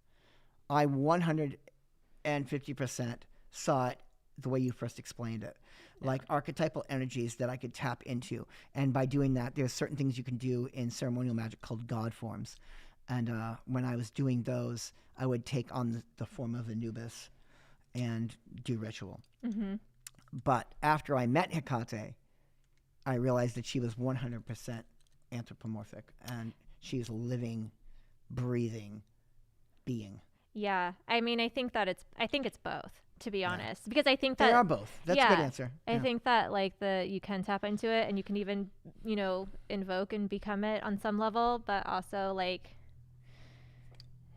I 150% saw it the way you first explained it, like archetypal energies that I could tap into. And by doing that, there's certain things you can do in ceremonial magic called God forms. And when I was doing those, I would take on the form of Anubis and do ritual. Mm-hmm. But after I met Hecate, I realized that she was 100% anthropomorphic, and she's a living, breathing being. Yeah. I mean, I think it's both, to be honest, because I think that They are both. That's a good answer. I think that, like, you can tap into it, and you can even, invoke and become it on some level, but also, like,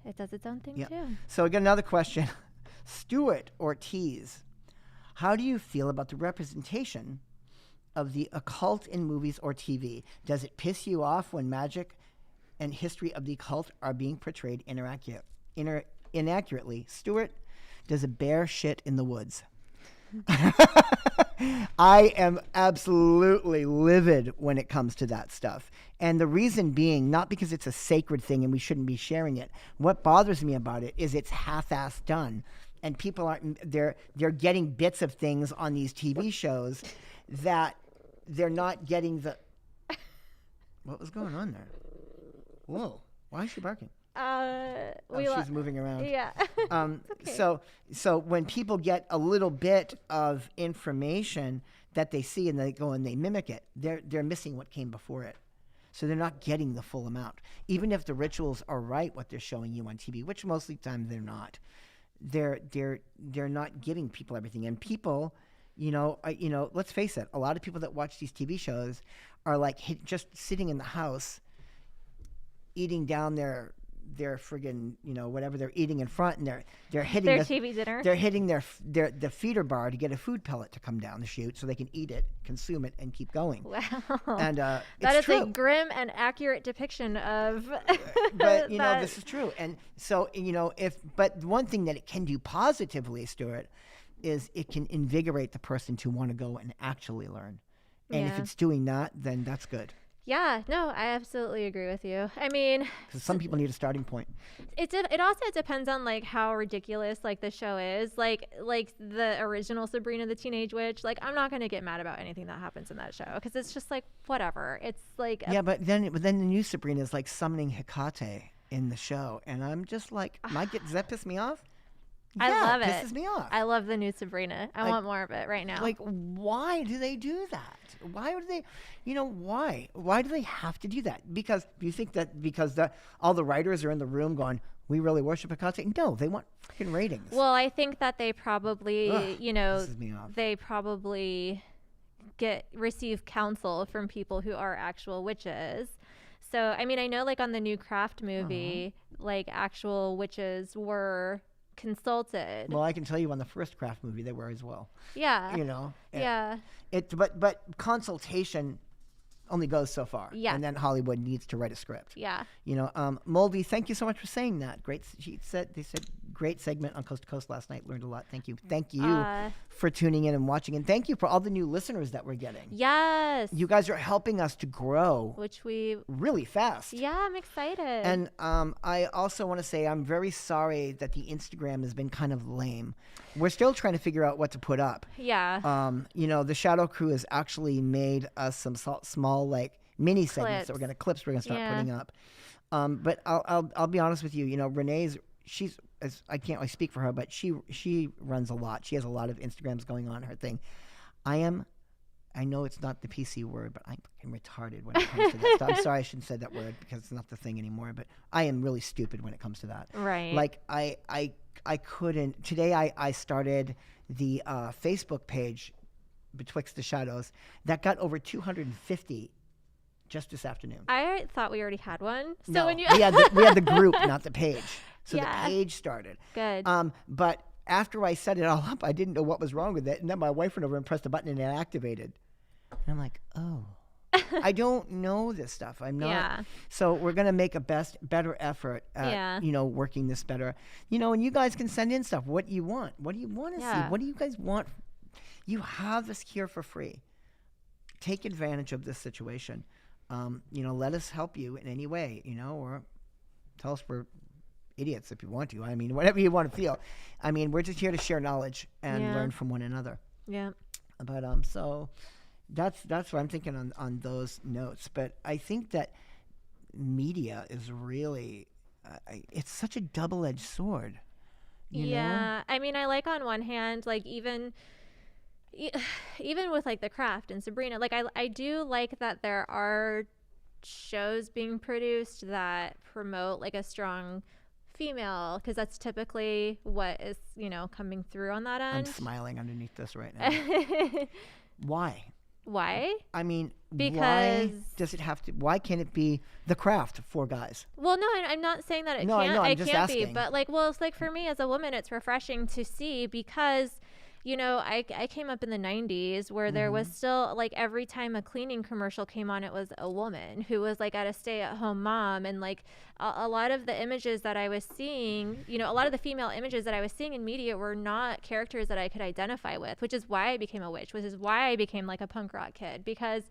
it does its own thing too. So we got another question. Stuart Ortiz, how do you feel about the representation of the occult in movies or TV? Does it piss you off when magic and history of the occult are being portrayed inaccurately? Stuart, does a bear shit in the woods? I am absolutely livid when it comes to that stuff. And the reason being, not because it's a sacred thing and we shouldn't be sharing it. What bothers me about it is it's half-assed done. And people they're getting bits of things on these TV shows that they're not getting the... What was going on there? Whoa, why is she barking? She's moving around. Yeah. Okay. So when people get a little bit of information that they see and they go and they mimic it, they're missing what came before it. So they're not getting the full amount. Even if the rituals are right, what they're showing you on TV, which most of the time they're not. They're not giving people everything. And people, let's face it, a lot of people that watch these TV shows are like just sitting in the house eating down their friggin', whatever they're eating in front, and they're hitting their TV dinner. They're hitting the feeder bar to get a food pellet to come down the chute so they can eat it, consume it, and keep going. Wow. And that is true. a grim and accurate depiction of But this is true. And so, but one thing that it can do positively, Stuart, is it can invigorate the person to want to go and actually learn. And if it's doing that, then that's good. Yeah, no, I absolutely agree with you. I mean, because some people need a starting point. It also depends on, like, how ridiculous, like, the show is. Like the original Sabrina the Teenage Witch. Like, I'm not gonna get mad about anything that happens in that show because it's just like whatever. It's like but then the new Sabrina is like summoning Hecate in the show, and I'm just like, does that piss me off? I love it. Pisses me off. I love the new Sabrina. I want more of it right now. Like, why do they do that? Why would they? Why? Why do they have to do that? Because do you think that because all the writers are in the room going, we really worship Hecate? No, they want freaking ratings. Well, I think that they probably, pisses me off. they probably receive counsel from people who are actual witches. So, I mean, I know, like, on the new Craft movie, like, actual witches were consulted. Well, I can tell you on the first Craft movie they were as well. Yeah. Yeah. But consultation only goes so far. Yeah. And then Hollywood needs to write a script. Yeah. Moldy, thank you so much for saying that. Great. They said great segment on Coast to Coast last night. Learned a lot. Thank you. Thank you for tuning in and watching. And thank you for all the new listeners that we're getting. Yes. You guys are helping us to grow. Which we really fast. Yeah, I'm excited. And I also want to say I'm very sorry that the Instagram has been kind of lame. We're still trying to figure out what to put up. Yeah. The Shadow Crew has actually made us some small like mini segments that we're gonna start putting up. But I'll be honest with you. Renee's I can't really speak for her, but she runs a lot. She has a lot of Instagrams going on her thing. I know it's not the PC word, but I'm fucking retarded when it comes to that stuff. I'm sorry I shouldn't say that word because it's not the thing anymore. But I am really stupid when it comes to that. Right. Like I couldn't. Today I started the Facebook page Betwixt the Shadows that got over 250 just this afternoon. I thought we already had one. So no, when you we had the group, not the page. So Yeah. the page started. Good. But after I set it all up, I didn't know what was wrong with it, and then my wife went over and pressed a button and it activated. And I'm like, oh, I don't know this stuff. I'm not. Yeah. So we're gonna make a better effort at working this better. And you guys can send in stuff. What you want? What do you want to see? What do you guys want? You have this here for free. Take advantage of this situation. Let us help you in any way. Or tell us we're idiots if you want to. I mean, whatever you want to feel. I mean, we're just here to share knowledge and learn from one another. Yeah. But so that's what I'm thinking on those notes. But I think that media is really it's such a double-edged sword. You know? I mean, I like on one hand, like even with like The Craft and Sabrina, like I do like that there are shows being produced that promote like a strong female, because that's typically what is coming through on that end. I'm smiling underneath this right now. Why? I mean, because why does it have to? Why can't it be The Craft for guys? Well, no, I'm not saying that it no, can't. I know, I'm it just can't asking. be, but it's like for me as a woman, it's refreshing to see because. I came up in the 90s where there was still like every time a cleaning commercial came on, it was a woman who was like at a stay-at-home mom. And like a lot of the images that I was seeing, a lot of the female images that I was seeing in media were not characters that I could identify with, which is why I became a witch, which is why I became like a punk rock kid, because,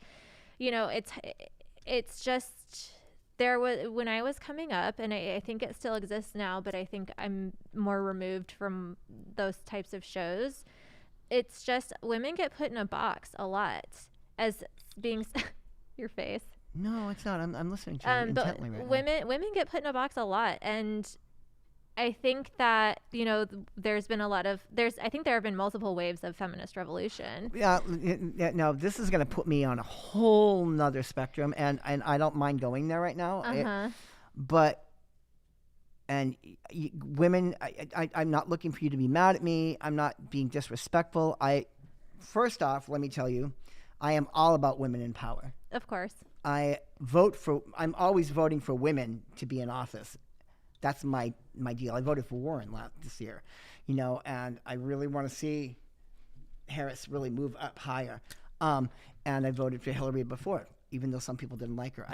it's just... There was, when I was coming up, and I think it still exists now, but I think I'm more removed from those types of shows. It's just women get put in a box a lot as being your face. No, it's not. I'm listening to you intently right now. Women get put in a box a lot, and I think that there's been I think there have been multiple waves of feminist revolution. Yeah. Now this is going to put me on a whole nother spectrum, and I don't mind going there right now. Women, I'm not looking for you to be mad at me. I'm not being disrespectful. First off, let me tell you, I am all about women in power. Of course. I'm always voting for women to be in office. That's my deal. I voted for Warren this year, and I really want to see Harris really move up higher. And I voted for Hillary before, even though some people didn't like her.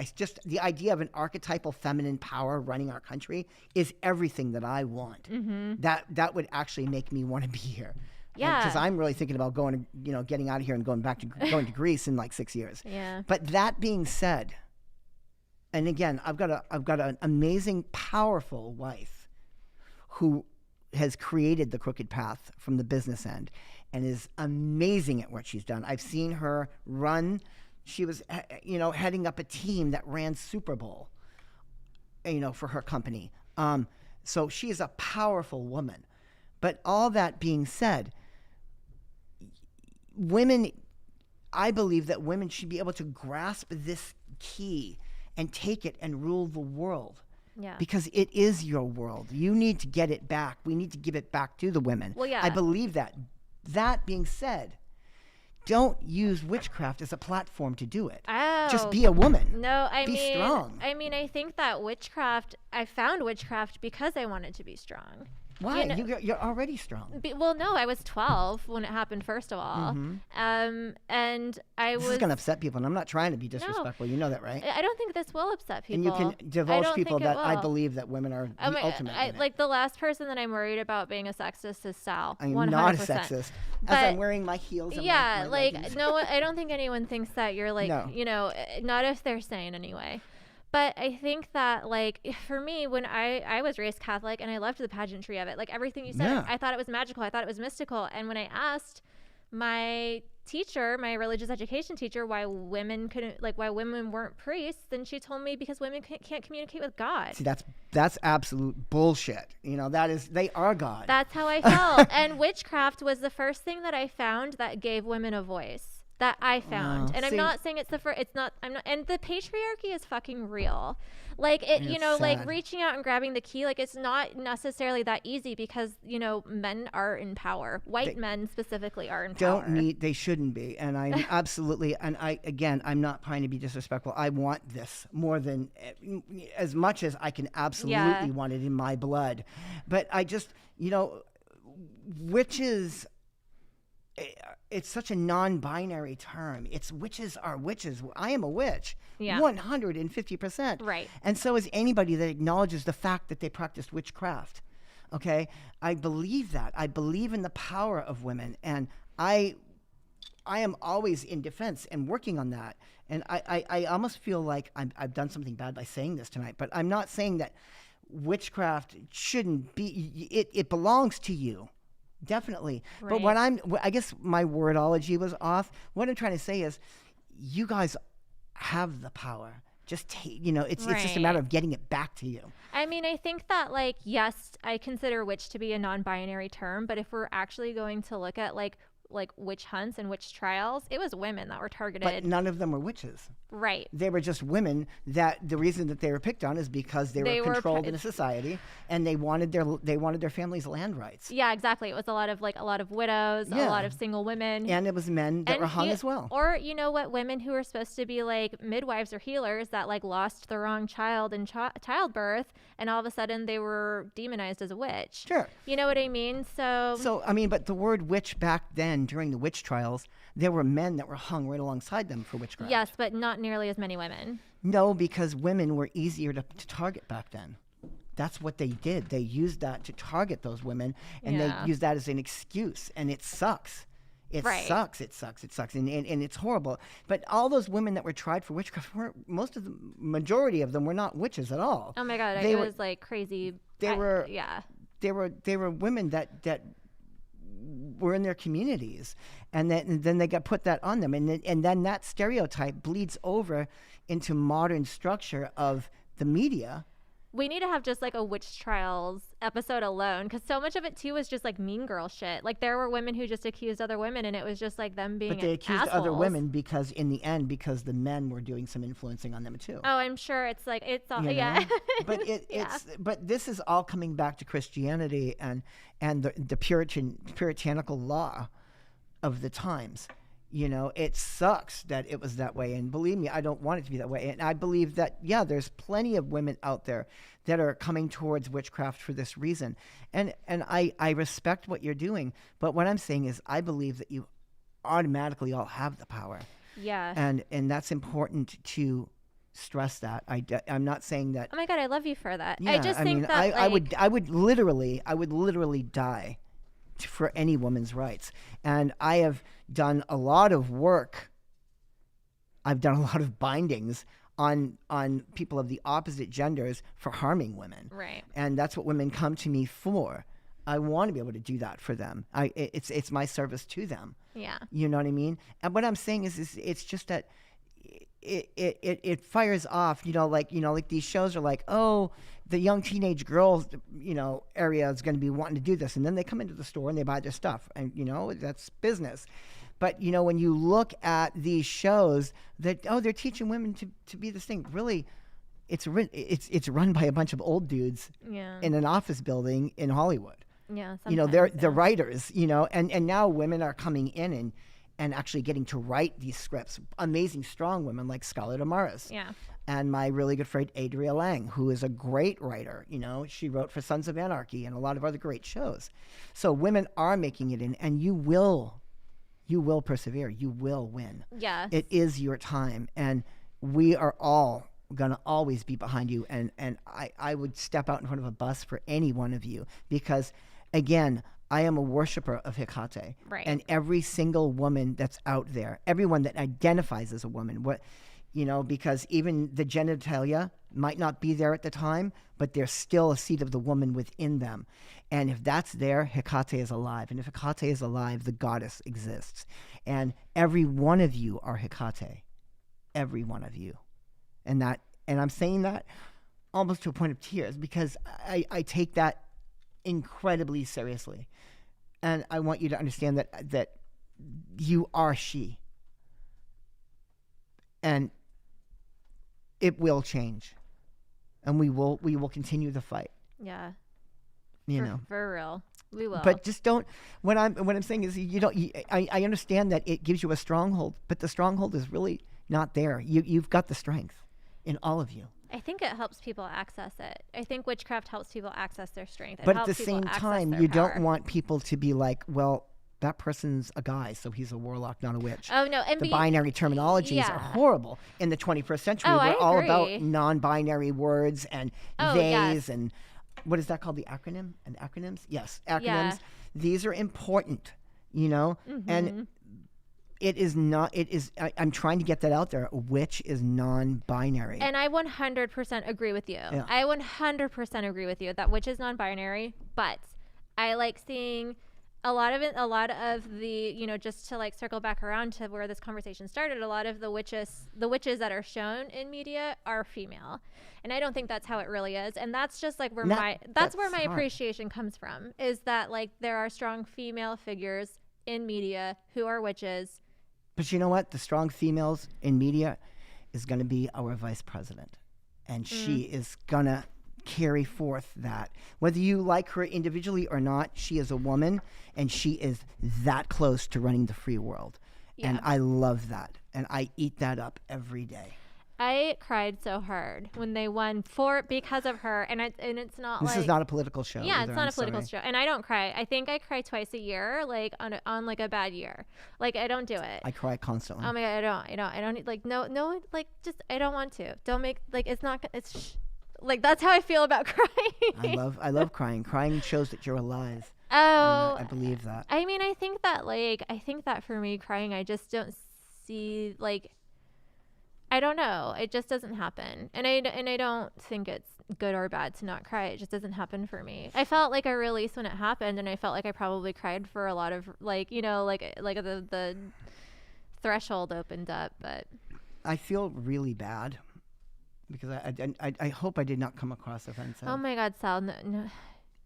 The idea of an archetypal feminine power running our country is everything that I want. Mm-hmm. That would actually make me want to be here. Yeah. Because I'm really thinking about going, getting out of here and going to Greece in like 6 years. Yeah. But that being said, and again, I've got an amazing, powerful wife who has created the crooked path from the business end and is amazing at what she's done. I've seen her run. She was, heading up a team that ran Super Bowl, for her company. So she is a powerful woman. But all that being said, I believe that women should be able to grasp this key and take it and rule the world. Yeah. Because it is your world. You need to get it back. We need to give it back to the women. Well, yeah. I believe that. That being said, don't use witchcraft as a platform to do it. Oh. Just be a woman. No, be strong. I think that I found witchcraft because I wanted to be strong. Why? You're already strong. Well, no, I was 12 when it happened, first of all. And I was... This is going to upset people, and I'm not trying to be disrespectful. No, you know that, right? I don't think this will upset people. And you can divulge people that I believe that women are the ultimate. Like, the last person that I'm worried about being a sexist is Sal. I'm 100%. not a sexist. But, as I'm wearing my heels and my leggings. No, I don't think anyone thinks that you're like, not if they're sane anyway. But I think that, like, for me, when I was raised Catholic and I loved the pageantry of it, like everything you said, I thought it was magical. I thought it was mystical. And when I asked my teacher, my religious education teacher, why women weren't priests, then she told me because women can't communicate with God. See, that's absolute bullshit. They are God. That's how I felt. And witchcraft was the first thing that I found that gave women a voice. That I found. And I'm not saying it's the first, and the patriarchy is fucking real. Like, like reaching out and grabbing the key, like, it's not necessarily that easy because, men are in power. White men specifically are in power. They shouldn't be. And I'm absolutely, and I'm not trying to be disrespectful. I want this more than, as much as I can absolutely want it in my blood. But I just, witches, it's such a non-binary term. It's witches are witches. I am a witch. 150%. Right. And so is anybody that acknowledges the fact that they practiced witchcraft. Okay? I believe that. I believe in the power of women. And I am always in defense and working on that. And I almost feel like I've done something bad by saying this tonight. But I'm not saying that witchcraft shouldn't be. It belongs to you. Definitely. Right. But I guess my wordology was off. What I'm trying to say is you guys have the power. Just it's just a matter of getting it back to you. I mean, I think that, like, yes, I consider witch to be a non-binary term, but if we're actually going to look at like witch hunts and witch trials, it was women that were targeted. But none of them were witches. Right. They were just women that the reason that they were picked on is because they were controlled in a society and they wanted their family's land rights. Yeah, exactly. It was a lot of widows, a lot of single women. And it was men that were hung as well. Or women who were supposed to be like midwives or healers that like lost the wrong child in childbirth, and all of a sudden they were demonized as a witch. Sure. You know what I mean? So I mean, but the word witch back then during the witch trials, there were men that were hung right alongside them for witchcraft. Yes, but not nearly as many women. No, because women were easier to target back then. That's what they did. They used that to target those women, and they used that as an excuse, and it sucks. It sucks. And it's horrible. But all those women that were tried for witchcraft, majority of them were not witches at all. Oh my God, it was like crazy. They were women that were in their communities, and then they got put that on them, and then that stereotype bleeds over into modern structure of the media. We need to have just like a witch trials episode alone, because so much of it too was just like mean girl shit. Like there were women who just accused other women, and it was just like them being. But they accused assholes. other women because in the end, because the men were doing some influencing on them too. Oh, I'm sure it's all But but this is all coming back to Christianity and the puritanical law of the times. It sucks that it was that way. And believe me, I don't want it to be that way. And I believe that, there's plenty of women out there that are coming towards witchcraft for this reason. And I respect what you're doing. But what I'm saying is I believe that you automatically all have the power. Yeah. And that's important to stress that. I'm not saying that. Oh my God, I love you for that. Yeah, I just think that I would literally die for any woman's rights. And I have done a lot of work. I've done a lot of bindings on people of the opposite genders for harming women. Right. And that's what women come to me for. I want to be able to do that for them. It's my service to them. Yeah. You know what I mean? And what I'm saying is it's just that it fires off, like these shows are like, oh, the young teenage girls, area is going to be wanting to do this. And then they come into the store and they buy their stuff, and, that's business. But, when you look at these shows that, they're teaching women to be this thing, really, it's run by a bunch of old dudes in an office building in Hollywood. Yeah. They're the writers, and now women are coming in and actually getting to write these scripts. Amazing, strong women like Scarlett O'Mara's. Yeah. and my really good friend Adria Lang, who is a great writer. She wrote for Sons of Anarchy and a lot of other great shows. So women are making it in, and you will persevere. You will win. Yes. It is your time, and we are all going to always be behind you. And I would step out in front of a bus for any one of you, because, again, I am a worshiper of Hecate. Right. And every single woman that's out there, everyone that identifies as a woman, because even the genitalia might not be there at the time, but there's still a seed of the woman within them. And if that's there, Hecate is alive. And if Hecate is alive, the goddess exists. And every one of you are Hecate. Every one of you. And I'm saying that almost to a point of tears, because I take that incredibly seriously. And I want you to understand that you are she. And it will change, and we will continue the fight. Yeah. For real, we will. But just don't. What I'm saying is, I understand that it gives you a stronghold, but the stronghold is really not there. You've got the strength in all of you. I think it helps people access it. I think witchcraft helps people access their strength. But at the same time, you don't want people to be like, well, that person's a guy, so he's a warlock, not a witch. Oh, no. And the binary terminologies are horrible in the 21st century. We're all about non-binary words and theys and what is that called? The acronym? And acronyms? Yes, acronyms. Yeah. These are important, and it is not, I'm trying to get that out there. Witch is non-binary. And I 100% agree with you. Yeah. I 100% agree with you that witch is non-binary, but I like seeing a lot of the, just to like circle back around to where this conversation started, a lot of the witches that are shown in media are female. And I don't think that's how it really is. And that's just like where my appreciation comes from, is that like there are strong female figures in media who are witches. But you know what? The strong females in media is going to be our vice president. And she is going to carry forth that. Whether you like her individually or not, she is a woman, and she is that close to running the free world. Yeah. And I love that. And I eat that up every day. I cried so hard when they won because of her, and it's not this is not a political show. Yeah, either. It's not a political show, and I don't cry. I think I cry twice a year, like on like a bad year. Like I don't do it. I cry constantly. Oh my God, I don't like no, like just I don't want to. Don't make like like that's how I feel about crying. I love crying. Crying shows that you're alive. Oh, I believe that. I mean, I think that for me, crying, I just don't see like. I don't know. It just doesn't happen. And I don't think it's good or bad to not cry. It just doesn't happen for me. I felt like a release when it happened, and I felt like I probably cried for a lot of like the threshold opened up, but I feel really bad because I hope I did not come across offensive. Oh my God, Sal, no.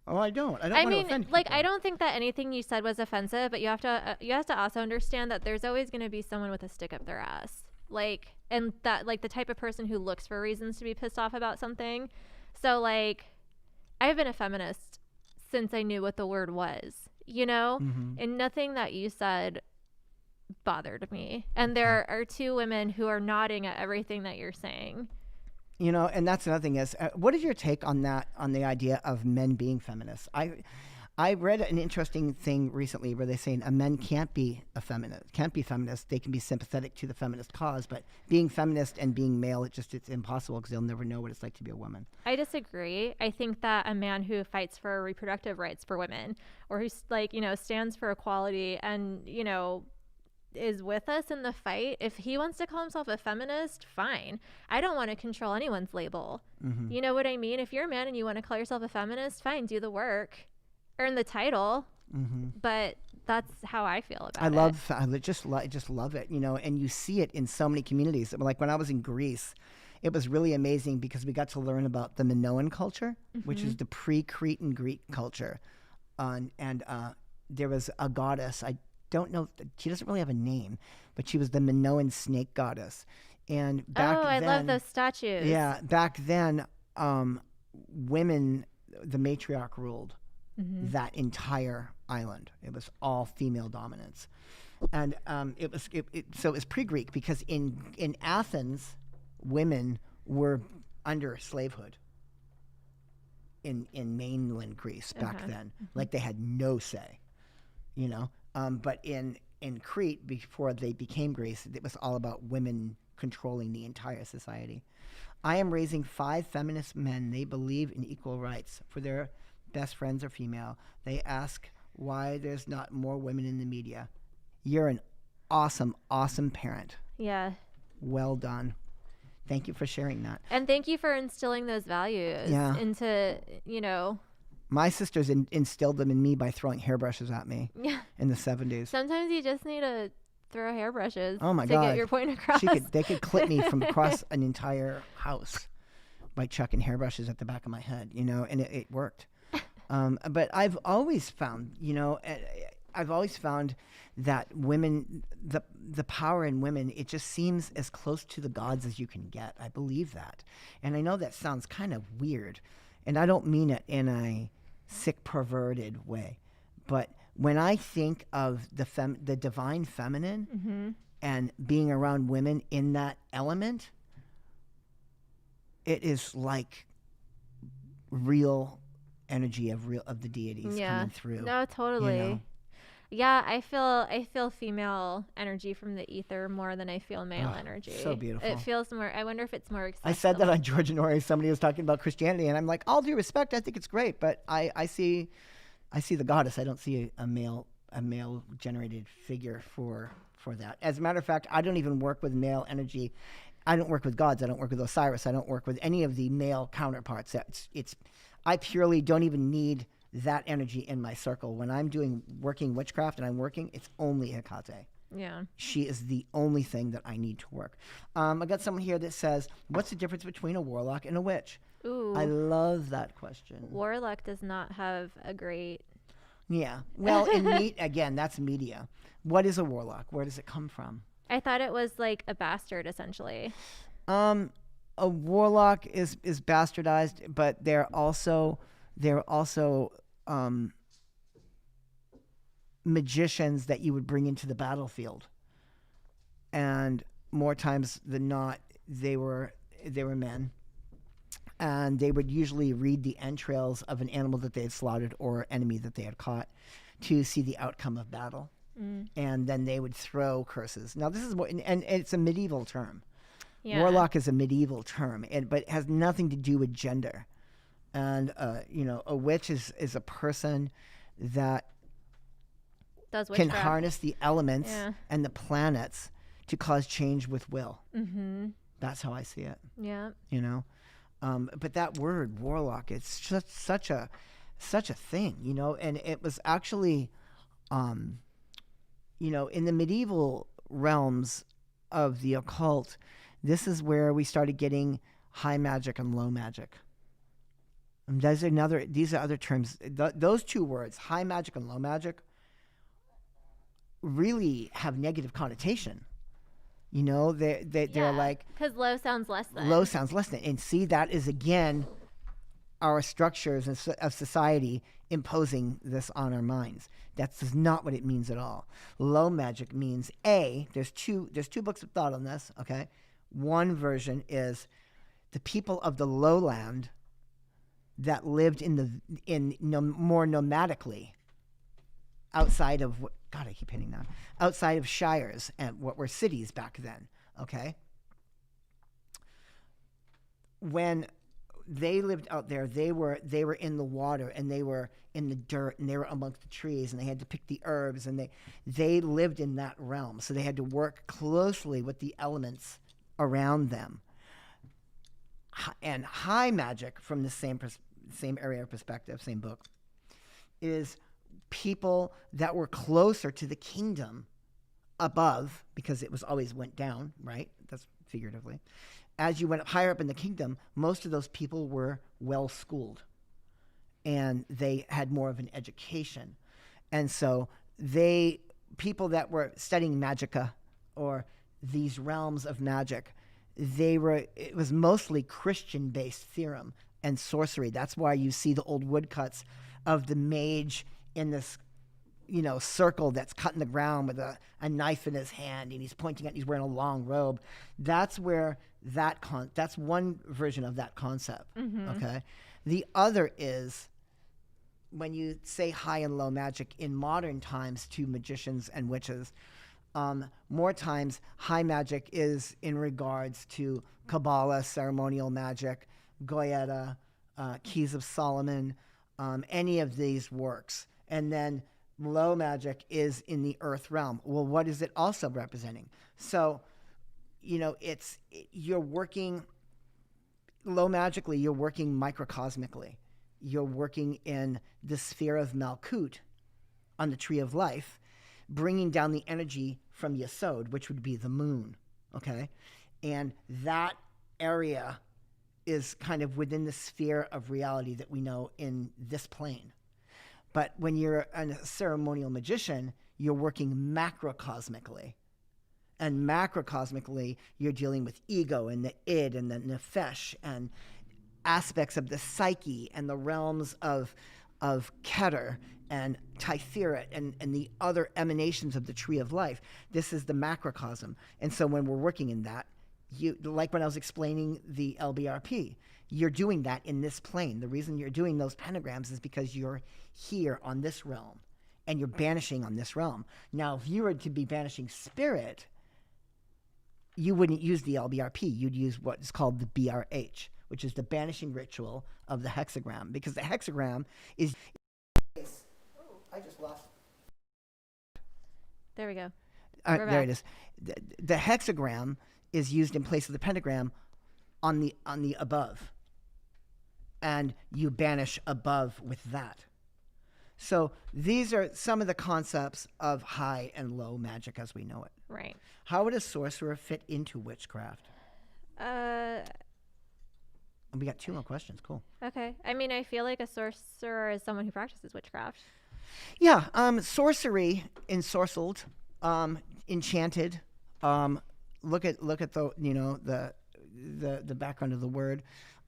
Oh, I don't. I don't want to offend people. Like, I don't think that anything you said was offensive, but you have to also understand that there's always going to be someone with a stick up their ass. Like, and that, like, the type of person who looks for reasons to be pissed off about something. So, like, I've been a feminist since I knew what the word was, Mm-hmm. And nothing that you said bothered me. And there are two women who are nodding at everything that you're saying. And that's another thing is, what is your take on that, on the idea of men being feminists? I read an interesting thing recently where they're saying a men can't be feminist. They can be sympathetic to the feminist cause, but being feminist and being male, it's impossible because they'll never know what it's like to be a woman. I disagree. I think that a man who fights for reproductive rights for women, or who's like, stands for equality and, is with us in the fight, if he wants to call himself a feminist, fine. I don't want to control anyone's label. Mm-hmm. You know what I mean? If you're a man and you want to call yourself a feminist, fine, do the work. Earn the title, but that's how I feel about it. I just love it, and you see it in so many communities. Like when I was in Greece, it was really amazing because we got to learn about the Minoan culture, which is the pre-Cretan Greek culture, and there was a goddess. I don't know, she doesn't really have a name, but she was the Minoan snake goddess. And back then, I love those statues. Yeah, back then, women, the matriarch ruled. Mm-hmm. That entire island. It was all female dominance, and it was pre-Greek because in Athens, women were under slavehood in mainland Greece back then. Like they had no say, you know. But in Crete, before they became Greece, it was all about women controlling the entire society. I am raising 5 feminist men. They believe in equal rights. For their best friends are female. They ask why there's not more women in the media. You're an awesome, awesome parent. Yeah. Well done. Thank you for sharing that. And thank you for instilling those values into, you know. My sisters instilled them in me by throwing hairbrushes at me in the 70s. Sometimes you just need to throw hairbrushes to get your point across. They could clip me from across an entire house by chucking hairbrushes at the back of my head, you know, and it worked. But I've always found, you know, that women, the power in women, it just seems as close to the gods as you can get. I believe that. And I know that sounds kind of weird, and I don't mean it in a sick, perverted way. But when I think of the divine feminine and being around women in that element, it is like real energy of the deities coming through. No, totally. You know? Yeah, I feel female energy from the ether more than I feel male energy. So beautiful. It feels more. I wonder if it's more accessible. I said that on George and Ori. Somebody was talking about Christianity, and I'm like, all due respect, I think it's great, but I see the goddess. I don't see a male generated figure for that. As a matter of fact, I don't even work with male energy. I don't work with gods. I don't work with Osiris. I don't work with any of the male counterparts. I purely don't even need that energy in my circle. When I'm working witchcraft and I'm working, it's only Hecate. Yeah. She is the only thing that I need to work. I got someone here that says, what's the difference between a warlock and a witch? Ooh. I love that question. Warlock does not have a great... Yeah. Well, again, that's media. What is a warlock? Where does it come from? I thought it was like a bastard, essentially. A warlock is bastardized, but they're also magicians that you would bring into the battlefield, and more times than not, they were men, and they would usually read the entrails of an animal that they had slaughtered or enemy that they had caught to see the outcome of battle, and then they would throw curses. Now, this is and it's a medieval term. Yeah. Warlock is a medieval term, but it has nothing to do with gender. And, a witch is a person that can harness the elements and the planets to cause change with will. Mm-hmm. That's how I see it. Yeah. You know? But that word, warlock, it's just such a thing, you know? And it was actually, in the medieval realms of the occult, this is where we started getting high magic and low magic. And these are other terms. Those two words, high magic and low magic, really have negative connotation. You know, they're like... Because low sounds less than. Low sounds less than. And see, that is, again, our structures of society imposing this on our minds. That's not what it means at all. Low magic means, there's two books of thought on this, okay? One version is the people of the lowland that lived more nomadically outside of outside of shires and what were cities back then. Okay, when they lived out there, they were in the water, and they were in the dirt, and they were amongst the trees, and they had to pick the herbs, and they lived in that realm, so they had to work closely with the elements around them. And high magic, from the same area of perspective, same book, is people that were closer to the kingdom above, because it was always went down, right? That's figuratively. As you went up higher up in the kingdom, most of those people were well schooled, and they had more of an education. And so people that were studying magicka, or these realms of magic, it was mostly Christian-based theorem and sorcery. That's why you see the old woodcuts of the mage in this circle that's cutting the ground with a knife in his hand, and he's pointing at, he's wearing a long robe. That's where that's one version of that concept. Okay. The other is when you say high and low magic in modern times to magicians and witches, more times high magic is in regards to Kabbalah, ceremonial magic, Goyeta, Keys of Solomon, any of these works. And then low magic is in the earth realm. Well, what is it also representing? So, you're working low magically, you're working microcosmically. You're working in the sphere of Malkut on the tree of life, bringing down the energy from Yesod, which would be the moon, okay? And that area is kind of within the sphere of reality that we know in this plane. But when you're a ceremonial magician, you're working macrocosmically. And macrocosmically, you're dealing with ego and the id and the nefesh and aspects of the psyche and the realms of Keter and Tiferet and the other emanations of the tree of life. This is the macrocosm. And so when we're working in that, like when I was explaining the LBRP, you're doing that in this plane. The reason you're doing those pentagrams is because you're here on this realm and you're banishing on this realm. Now, if you were to be banishing spirit, you wouldn't use the LBRP. You'd use what is called the BRH, which is the banishing ritual of the hexagram, because the hexagram is... I just lost... There we go. There it is. The hexagram is used in place of the pentagram on the above. And you banish above with that. So these are some of the concepts of high and low magic as we know it. Right. How would a sorcerer fit into witchcraft? We got 2 more questions. Cool. Okay. I mean, I feel like a sorcerer is someone who practices witchcraft. Yeah. Sorcery, ensorcelled, enchanted. Look at the background of the word.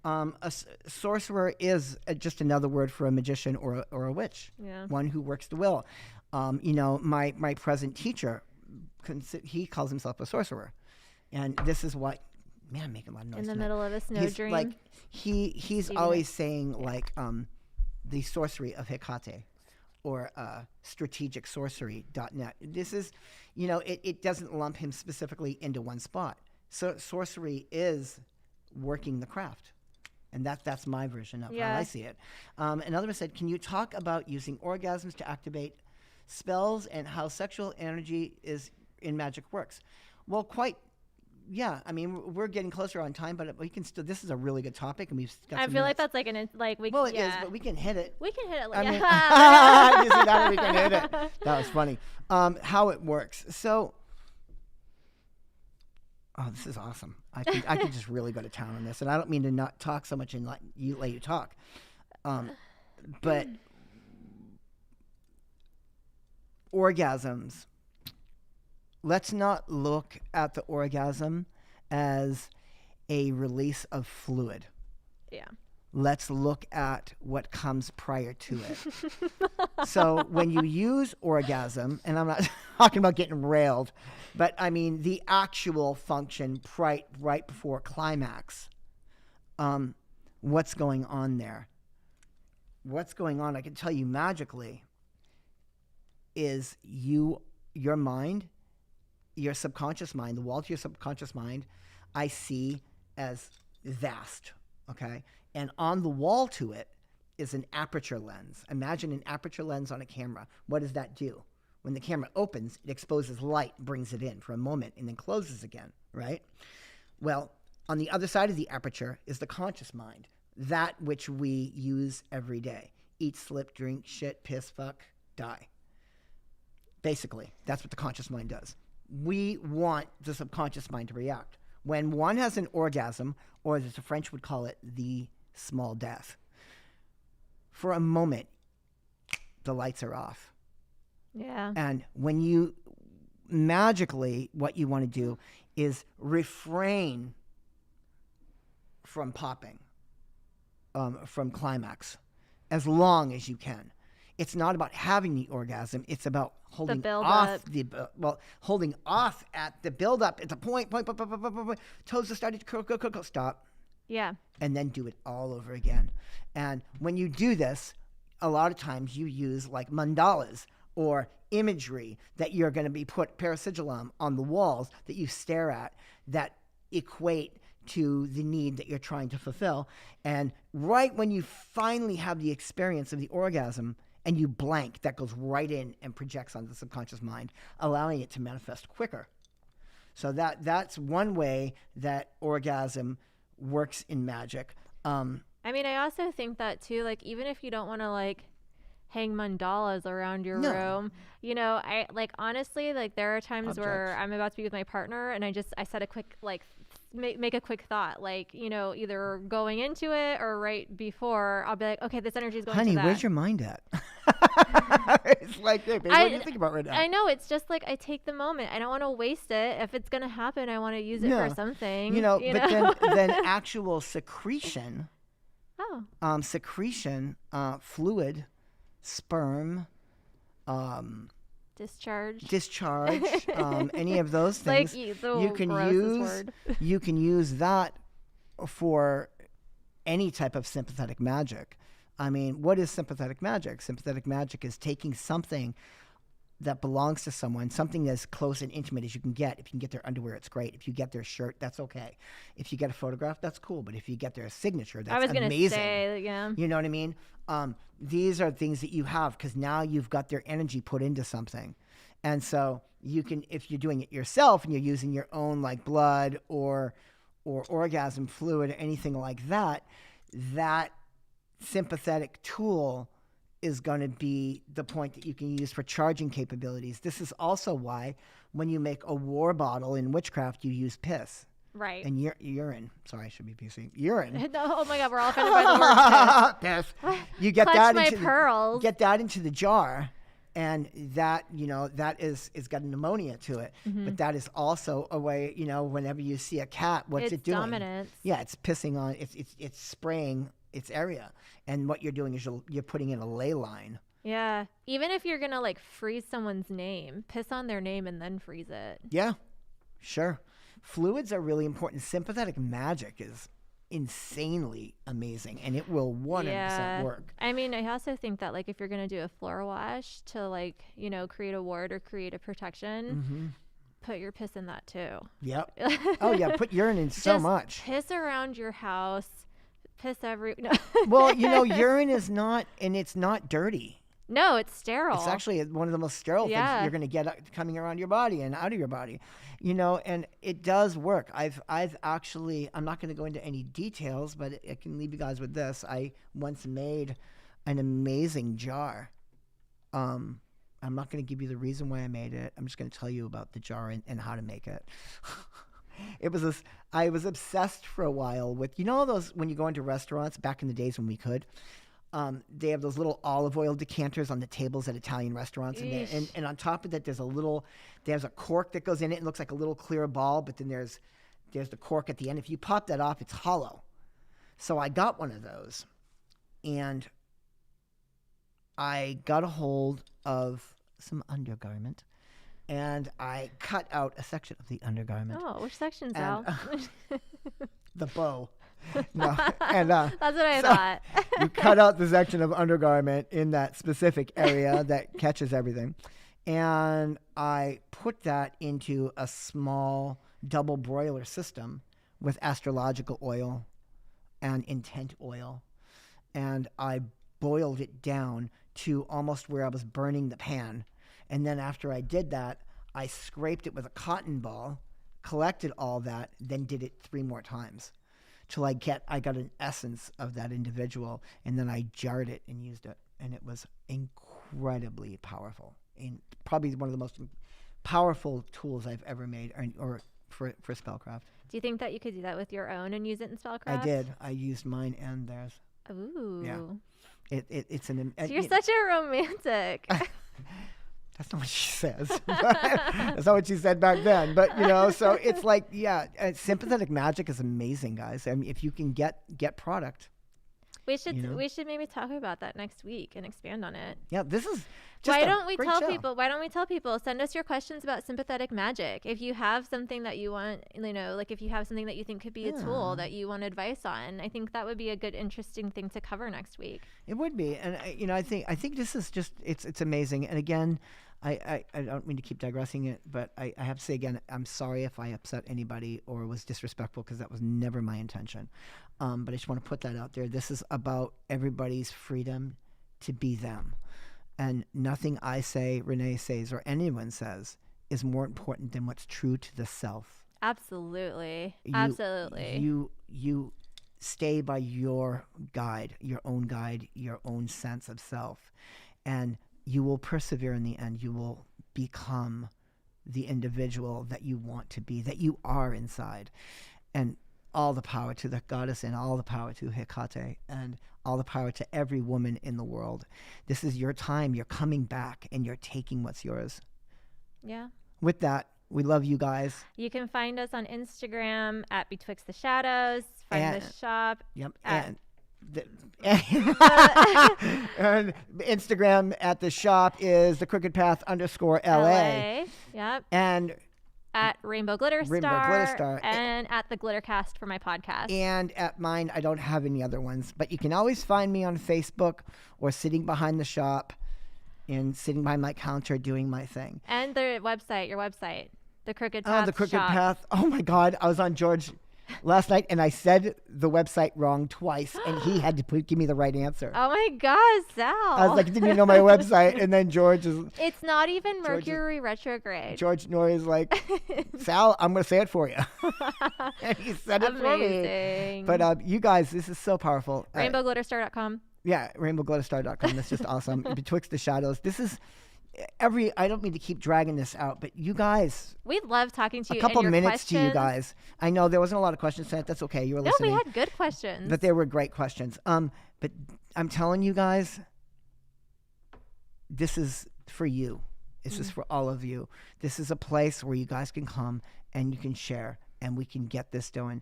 A sorcerer is just another word for a magician or a witch. Yeah. One who works the will. My present teacher, he calls himself a sorcerer, and this is what. Man, I'm making a lot of noise. In the tonight. middle of a snow dream. Like he's always saying like the sorcery of Hecate or strategic sorcery.net. This is, it doesn't lump him specifically into one spot. So sorcery is working the craft. And that's my version of how I see it. Another one said, can you talk about using orgasms to activate spells and how sexual energy is in magic works? Well, yeah, I mean, we're getting closer on time, but we can still. This is a really good topic, and we've got. I feel like that's like we. Well, it is, but we can hit it. We can hit it. I mean, now we can hit it. That was funny. How it works. So, this is awesome. I could just really go to town on this, and I don't mean to not talk so much and let you talk, but orgasms. Let's not look at the orgasm as a release of fluid. Yeah. Let's look at what comes prior to it. So when you use orgasm, and I'm not talking about getting railed, but I mean the actual function right before climax, what's going on there? What's going on, I can tell you magically, is your mind, your subconscious mind, the wall to your subconscious mind, I see as vast, okay? And on the wall to it is an aperture lens. Imagine an aperture lens on a camera. What does that do? When the camera opens, it exposes light, brings it in for a moment, and then closes again, right? Well, on the other side of the aperture is the conscious mind, that which we use every day. Eat, slip, drink, shit, piss, fuck, die. Basically, that's what the conscious mind does. We want the subconscious mind to react. When one has an orgasm, or as the French would call it, the small death, for a moment, the lights are off. Yeah. And when you magically, what you want to do is refrain from popping, from climax, as long as you can. it's not about having the orgasm. It's about holding build off up. holding off at the build up. It's a point, toes are starting to curl, stop. Yeah. And then do it all over again. And when you do this, a lot of times you use like mandalas or imagery that you're going to be put parasigillum on the walls that you stare at that equate to the need that you're trying to fulfill. And right when you finally have the experience of the orgasm and you blank, that goes right in and projects onto the subconscious mind, allowing it to manifest quicker. So that's one way that orgasm works in magic. I mean, I also think that too, like, even if you don't want to like hang mandalas around your room, you know, I like, honestly, like there are times where I'm about to be with my partner and I set a quick, like, make a quick thought, like, you know, either going into it or right before, I'll be like, okay, this energy is going to that. Honey, where's your mind at? It's like, hey, babe, what do you think about right now? I know, it's just like I take the moment. I don't want to waste it. If it's going to happen, I want to use it for something. You know, but then actual secretion, fluid, sperm, discharge, any of those things, you can use that for any type of sympathetic magic. I mean, what is sympathetic magic? Sympathetic magic is taking something that belongs to someone, something as close and intimate as you can get. If you can get their underwear, it's great. If you get their shirt, that's okay. If you get a photograph, that's cool. But if you get their signature, that's amazing. I was going to say, yeah. You know what I mean? These are things that you have because now you've got their energy put into something. And so you can, if you're doing it yourself and you're using your own like blood or orgasm fluid or anything like that, that sympathetic tool is going to be the point that you can use for charging capabilities. This is also why when you make a war bottle in witchcraft, you use piss. Right. And urine. Sorry, I should be PC. Urine. No, oh my God, we're all offended by the word piss. Piss. You get get that into the jar, and that, you know, that is got an ammonia to it. Mm-hmm. But that is also a way, you know, whenever you see a cat, what's it doing? Dominance. Yeah, it's pissing on, it's spraying its area. And what you're doing is you're putting in a ley line. Yeah. Even if you're going to like freeze someone's name, piss on their name and then freeze it. Yeah, sure. Fluids are really important. Sympathetic magic is insanely amazing, and it will 100% work. I mean, I also think that like if you're going to do a floor wash to like, you know, create a ward or create a protection, put your piss in that too. Yep. Oh yeah, put urine in so much. Piss around your house. Piss no. Well, you know, urine is not, and it's not dirty. No, it's sterile. It's actually one of the most sterile things you're going to get coming around your body and out of your body, you know, and it does work. I've actually, I'm not going to go into any details, but I can leave you guys with this. I once made an amazing jar. I'm not going to give you the reason why I made it. I'm just going to tell you about the jar and how to make it. I was obsessed for a while with, you know, those, when you go into restaurants back in the days when we could, they have those little olive oil decanters on the tables at Italian restaurants. And on top of that, there's a cork that goes in it and looks like a little clear ball, but then there's the cork at the end. If you pop that off, it's hollow. So I got one of those, and I got a hold of some undergarment, and I cut out a section of the undergarment. Oh, which section, Sal? The bow. No, and that's what I thought. You cut out the section of undergarment in that specific area that catches everything, and I put that into a small double broiler system with astrological oil and intent oil, and I boiled it down to almost where I was burning the pan. And then after I did that, I scraped it with a cotton ball, collected all that, then did it 3 more times till I got an essence of that individual. And then I jarred it and used it. And it was incredibly powerful. And probably one of the most powerful tools I've ever made or for spellcraft. Do you think that you could do that with your own and use it in spellcraft? I did. I used mine and theirs. Ooh. Yeah. It's an... So you're such a romantic. That's not what she says. That's not what she said back then. But, you know, so it's like, sympathetic magic is amazing, guys. I mean, if you can get product, We should maybe talk about that next week and expand on it. Yeah, this is just Why don't we great tell show. people? Why don't we tell people? Send us your questions about sympathetic magic. If you have something that you want, like if you have something that you think could be a tool that you want advice on, I think that would be a good, interesting thing to cover next week. It would be, and I think this is just it's amazing. And again, I don't mean to keep digressing it, but I have to say again, I'm sorry if I upset anybody or was disrespectful, because that was never my intention. But I just want to put that out there. This is about everybody's freedom to be them. And nothing I say, Renee says, or anyone says is more important than what's true to the self. Absolutely. You stay by your own sense of self. And you will persevere in the end. You will become the individual that you want to be, that you are inside. And all the power to the goddess, and all the power to Hecate, and all the power to every woman in the world. This is your time. You're coming back and you're taking what's yours. Yeah. With that, we love you guys. You can find us on Instagram at Betwixt the Shadows. Find the shop. Yep. And Instagram at the shop is the Crooked Path _LA. Yep. And at Rainbow Glitter Star, and at the Glittercast for my podcast. And at mine, I don't have any other ones, but you can always find me on Facebook or sitting behind the shop and sitting behind my counter doing my thing. And your website, the Crooked Path. Oh, the Crooked Path. Oh my God, I was on George last night and I said the website wrong twice, and he had to give me the right answer. Oh my God, Sal. I was like, didn't you know my website? And then George is... It's not even Mercury retrograde. George Norrie is like, Sal, I'm going to say it for you. And he said it for me. But you guys, this is so powerful. RainbowGlitterStar.com. Yeah, RainbowGlitterStar.com. That's just awesome. Betwixt the Shadows. This is... I don't mean to keep dragging this out, but you guys, we love talking to you. A couple minutes questions. to you guys. I know there wasn't a lot of questions sent. That's okay. You were listening. No, we had good questions. But they were great questions. But I'm telling you guys, this is for you. This is for all of you. This is a place where you guys can come and you can share, and we can get this doing.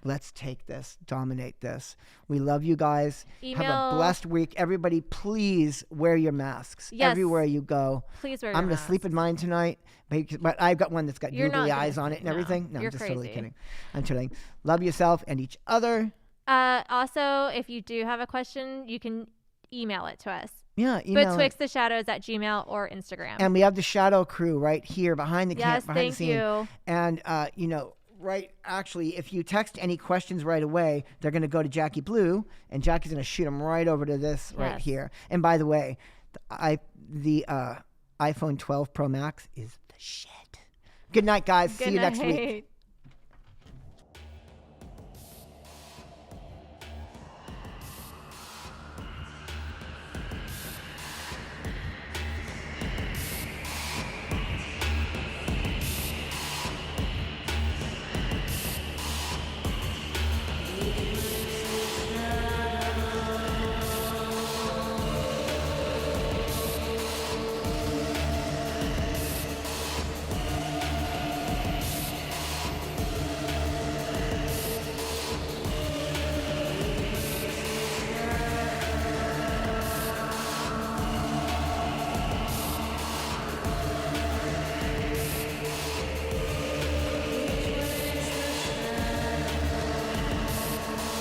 Let's take this, dominate this. We love you guys. Have a blessed week. Everybody, please wear your masks everywhere you go. Please wear your mask. I'm going to sleep in mine tonight, but I've got one that's got googly eyes on it and everything. No, I'm just totally kidding. I'm kidding. Love yourself and each other. Also, if you do have a question, you can email it to us. Yeah, email betwixtheshadows@gmail or Instagram. And we have the shadow crew right here behind the behind the scene. You. And, right, actually, if you text any questions right away, they're going to go to Jackie Blue, and Jackie's going to shoot them right over to this right here. And by the way, the iPhone 12 Pro Max is the shit. Good night, guys. See you next week.